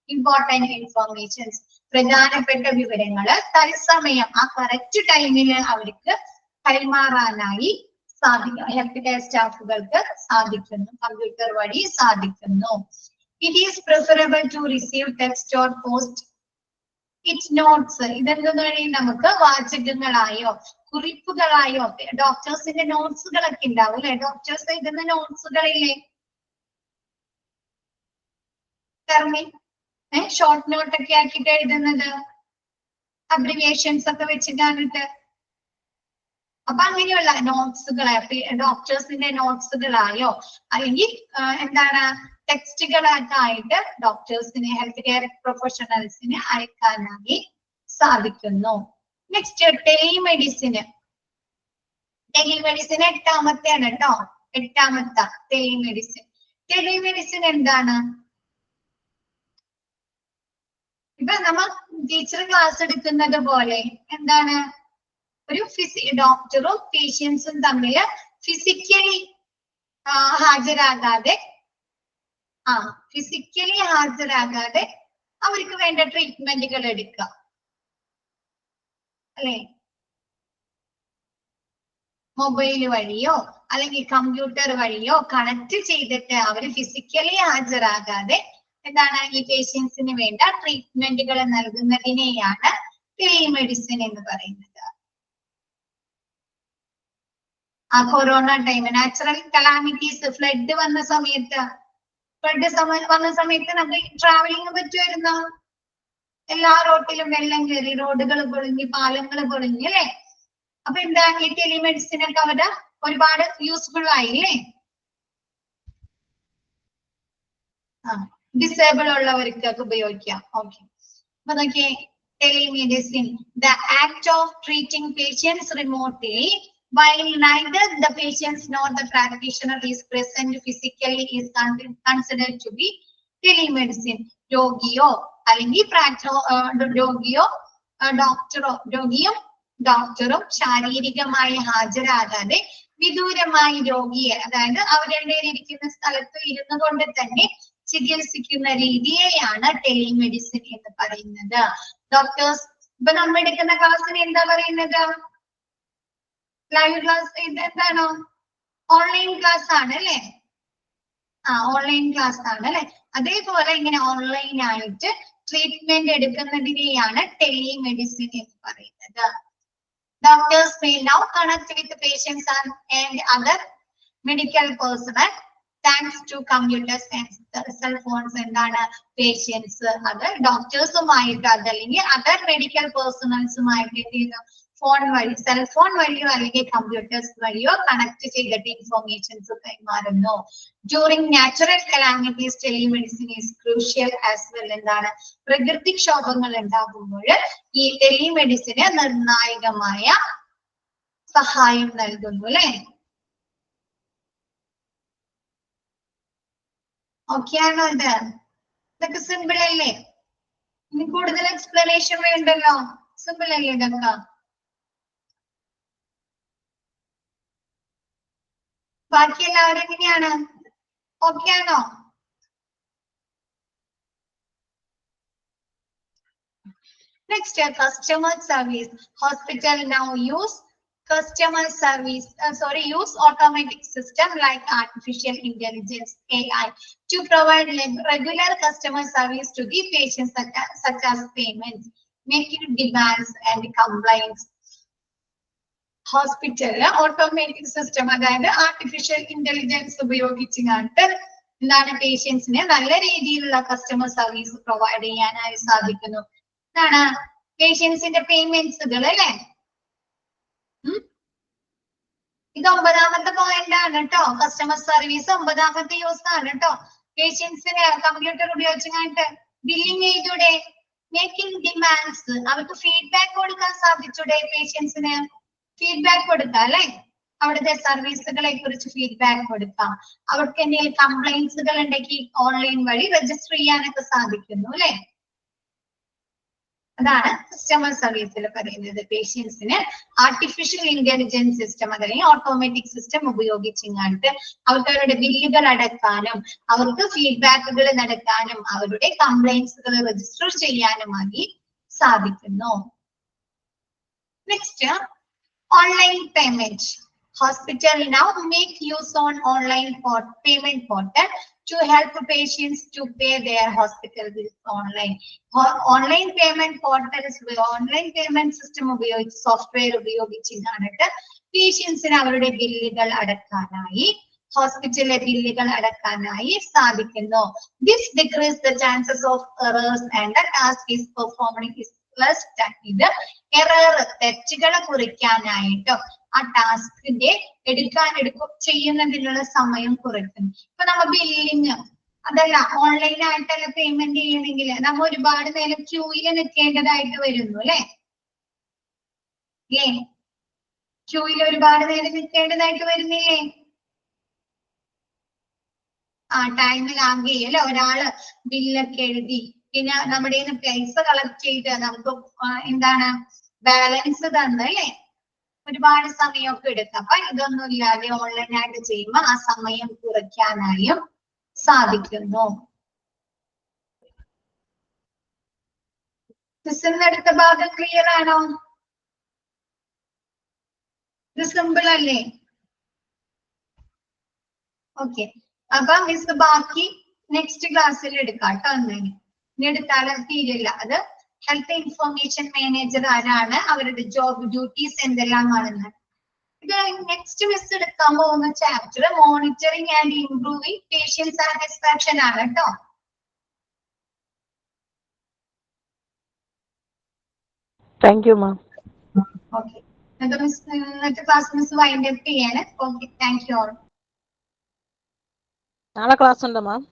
important informations. പ്രധാനപ്പെട്ട വിവരങ്ങള് തത്സമയം ആ കറക്റ്റ് ടൈമില് അവർക്ക് കൈമാറാനായി ഹെൽത്ത് കെയർ സ്റ്റാഫുകൾക്ക് സാധിക്കുന്നു. കമ്പ്യൂട്ടർ വഴി സാധിക്കുന്നു. It is preferable to receive text or post it notes. ഇതെന്തെന്ന് വഴി നമുക്ക് വാചകങ്ങളായോ കുറിപ്പുകളായോ ഡോക്ടേഴ്സിന്റെ നോട്ട്സുകളൊക്കെ ഉണ്ടാവും അല്ലെ? ഡോക്ടേഴ്സ് എഴുതുന്ന നോട്ട്സുകളില്ലേ? ഷോർട്ട് നോട്ട് ഒക്കെ ആക്കിയിട്ട് എഴുതുന്നത് അബ്രിവിയേഷൻസ് ഒക്കെ വെച്ചിട്ടാണിട്ട്. അപ്പൊ അങ്ങനെയുള്ള നോട്ട്സുകളെ ഡോക്ടേഴ്സിന്റെ നോട്ട്സുകളായോ അല്ലെങ്കിൽ എന്താണ് ടെക്സ്റ്റുകളൊക്കെ ആയിട്ട് ഡോക്ടേഴ്സിന് ഹെൽത്ത് കെയർ പ്രൊഫഷണൽസിന് അയക്കാനായി സാധിക്കുന്നു. നെക്സ്റ്റ് ടെലിമെഡിസിന്. ടെലിമെഡിസിൻ എട്ടാമത്തെയാണ് കേട്ടോ. എട്ടാമത്തെ ടെലിമെഡിസിൻ. ടെലിമെഡിസിൻ എന്താണ്? ഇപ്പൊ നമ്മൾ ടീച്ചർ ക്ലാസ് എടുക്കുന്നത് പോലെ എന്താണ് ഒരു ഡോക്ടറും പേഷ്യൻസും തമ്മിൽ ഫിസിക്കലി ഹാജരാകാതെ അവർക്ക് വേണ്ട ട്രീറ്റ്മെന്റുകൾ എടുക്കുക അല്ലെ? മൊബൈൽ വഴിയോ അല്ലെങ്കിൽ കമ്പ്യൂട്ടർ വഴിയോ കണക്ട് ചെയ്തിട്ട് അവർ ഫിസിക്കലി ഹാജരാകാതെ എന്താണ് ഈ പേഷ്യൻസിന് വേണ്ട ട്രീറ്റ്മെന്റുകൾ നൽകുന്നതിനെയാണ് ടെലിമെഡിസിൻ എന്ന് പറയുന്നത്. ആ corona time natural calamities flood വന്ന സമയത്ത് നമുക്ക് ട്രാവലിംഗ് പറ്റുമായിരുന്നോ? എല്ലാ റോഡിലും വെള്ളം കയറി, റോഡുകൾ പൊളിഞ്ഞ്, പാലങ്ങൾ പൊളിഞ്ഞ് അല്ലെ? അപ്പൊ എന്താ ഈ ടെലിമെഡിസിൻ ഒക്കെ അവിടെ ഒരുപാട് യൂസ്ഫുൾ ആയില്ലേ? ഡിസേബിൾ ഉള്ളവർക്കൊക്കെ ഉപയോഗിക്കാം. ഓക്കെ, അപ്പൊ നോക്കിയേ telemedicine, the act of treating patients remotely while neither the patients nor the practitioner is present physically is considered to be telemedicine. രോഗിയോ അല്ലെങ്കിൽ രോഗിയും ഡോക്ടറും ശാരീരികമായി ഹാജരാകാതെ വിദൂരമായി രോഗിയെ, അതായത് അവരുടെ ഇരിക്കുന്ന സ്ഥലത്ത് ഇരുന്നു കൊണ്ട് തന്നെ ചികിത്സിക്കുന്ന രീതിയെയാണ് ടെലിമെഡിസിൻ എന്ന് പറയുന്നത്. ഡോക്ടേഴ്സ് ഇപ്പൊ നമ്മൾ എടുക്കുന്ന ക്ലാസ്സിന് എന്താ പറയുന്നത്? ലൈവ് ക്ലാസ് എന്താണോ? ഓൺലൈൻ ക്ലാസ് ആണ് അല്ലെ? ഓൺലൈൻ ക്ലാസ് ആണ് അല്ലെ? അതേപോലെ ഇങ്ങനെ ഓൺലൈൻ ആയിട്ട് ട്രീറ്റ്മെന്റ് എടുക്കുന്നതിനെയാണ് ടെലിമെഡിസിൻ എന്ന് പറയുന്നത്. Doctors may now connect with the patients and other medical personnel thanks to computers and cell phones. എന്താണ് പേഷ്യൻസ് അത് ഡോക്ടേഴ്സുമായിട്ട് അതല്ലെങ്കിൽ അതർ മെഡിക്കൽ പേഴ്സണൽസുമായിട്ട് എന്ത് ചെയ്യുന്നു? ഫോൺ വഴി, സെൽഫോൺ വഴിയോ അല്ലെങ്കിൽ കമ്പ്യൂട്ടേഴ്സ് വഴിയോ കണക്ട് ചെയ്തിട്ട് ഇൻഫോർമേഷൻസ് കൈമാറുന്നു. During natural calamities telemedicine is crucial as well. എന്താണ് പ്രകൃതിക്ഷോഭങ്ങൾ ഉണ്ടാകുമ്പോൾ ഈ ടെലിമെഡിസിന് നിർണായകമായ സഹായം നൽകുന്നു അല്ലെ? ഓക്കെ ആണോ? ഇതൊക്കെ സിമ്പിൾ അല്ലേ? ഇനി കൂടുതൽ എക്സ്പ്ലനേഷൻ വേണ്ടല്ലോ. സിമ്പിൾ അല്ലേ ഇതൊക്കെ? ബാക്കി എല്ലാവരും എങ്ങനെയാണ്? ഓക്കെ ആണോ? Next, customer service. Hospital now use customer service, use automatic system like artificial intelligence AI to provide regular customer service to the patients such as payments, making demands and complaints. Hospital automatic system, അതായത് artificial intelligence ഉപയോഗിച്ചുകൊണ്ട് എന്താണ് പേഷ്യൻസിന് നല്ല രീതിയിലുള്ള customer service provide ചെയ്യാനായി സാധിക്കുന്നു. എന്താണ് പേഷ്യൻസിന്റെ പേയ്മെന്റ്സുകൾ അല്ലെ? ഇത് 9ാമത്തെ പോയിന്റ് ആണ് കേട്ടോ. കസ്റ്റമർ സർവീസ് 9ാമത്തെ യൂസ് ആണ് കേട്ടോ. പേഷ്യൻസിന് കമ്പ്യൂട്ടർ ഉപയോഗിച്ചിട്ട് ബില്ലിംഗ് ചെയ്തൂടെ, മേക്കിംഗ് ഡിമാൻഡ്സ്, അവർക്ക് ഫീഡ്ബാക്ക് കൊടുക്കാൻ സാധിച്ചൂടെ, പേഷ്യൻസിന് ഫീഡ്ബാക്ക് കൊടുക്കാം അല്ലെ, അവിടുത്തെ സർവീസുകളെ കുറിച്ച് ഫീഡ്ബാക്ക് കൊടുക്കാം, അവർക്ക് എന്തെങ്കിലും കംപ്ലൈന്റ്സുകൾ ഉണ്ടെങ്കിൽ ഓൺലൈൻ വഴി രജിസ്റ്റർ ചെയ്യാനൊക്കെ സാധിക്കുന്നു അല്ലെ. അതാണ് കസ്റ്റമർ സർവീസിൽ പറയുന്നത്. പേഷ്യൻസിന് ആർട്ടിഫിഷ്യൽ ഇന്റലിജൻസ് സിസ്റ്റം അല്ലെങ്കിൽ ഓട്ടോമാറ്റിക് സിസ്റ്റം ഉപയോഗിച്ചിങ്ങാണ്ട് അവർക്ക് അവരുടെ ബില്ലുകൾ അടക്കാനും അവർക്ക് ഫീഡ്ബാക്കുകൾ നടക്കാനും അവരുടെ കംപ്ലൈന്റ്സുകൾ രജിസ്റ്റർ ചെയ്യാനുമായി സാധിക്കുന്നു. Next, online payment. Hospital now make use on online payment portal to help patients to pay their hospital bills online. Online payment portals, online payment system ഉപയോഗിച്ച് software ഉപയോഗിച്ചിട്ട് പേഷ്യൻസിന് അവരുടെ ബില്ലുകൾ അടക്കാനായി ഹോസ്പിറ്റലിലെ ബില്ലുകൾ അടക്കാനായി സാധിക്കുന്നു. This decrease the chances of errors and the task is performing is less done. ഇത് error തെറ്റുകളെ കുറിക്കാനായിട്ടോ ആ ടാസ്കിന്റെ ചെയ്യുന്നതിനുള്ള സമയം കുറയ്ക്കും. ഇപ്പൊ നമ്മ ബില്ലിങ് അതല്ല ഓൺലൈനായിട്ടല്ല പേയ്മെന്റ് ചെയ്യണമെങ്കിൽ നമ്മ ഒരുപാട് നേരം ക്യൂയിൽ നിൽക്കേണ്ടതായിട്ട് വരുന്നു അല്ലെ. ക്യൂയിൽ ഒരുപാട് നേരം നിൽക്കേണ്ടതായിട്ട് വരുന്നില്ലേ? ടൈം ലാഗ് ചെയ്യല്ലേ, ഒരാള് ബില്ലൊക്കെ എഴുതി പിന്നെ നമ്മുടെ പൈസ കളക്ട് ചെയ്ത് നമുക്ക് എന്താണ് ബാലൻസ് തന്നല്ലേ, ഒരുപാട് സമയമൊക്കെ എടുക്കും. അപ്പൊ ഇതൊന്നും ഇല്ലാതെ ഓൺലൈനായിട്ട് ചെയ്യുമ്പോൾ ആ സമയം കുറയ്ക്കാനായും സാധിക്കുന്നു. അടുത്ത ഭാഗം ക്ലിയർ ആണോ? ഇത് സിമ്പിൾ അല്ലേ? ഓക്കെ, അപ്പൊ മിസ് ബാക്കി നെക്സ്റ്റ് ക്ലാസ്സിൽ എടുക്കാം കേട്ടോ. ഇനി എടുത്താലും തീരില്ല. അത് ഹെൽത്ത് ഇൻഫർമേഷൻ മാനേജർ ആരാണ്, അവരുടെ ജോബ് ഡ്യൂട്ടീസ് എന്തെല്ലാമാണെന്ന്. ഇത് നെക്സ്റ്റ് മിസ് എടുക്കാൻ പോകുന്ന chapter monitoring and improving patient satisfaction ആണ് കേട്ടോ. Thank you ma'am. ഓക്കെ, ഇന്നത്തെ ക്ലാസ് മിസ് വൈൻഡ് അപ്പ് ചെയ്യാണ്. Okay, thank you all. നാളെ ക്ലാസ് ഉണ്ടോ മാം?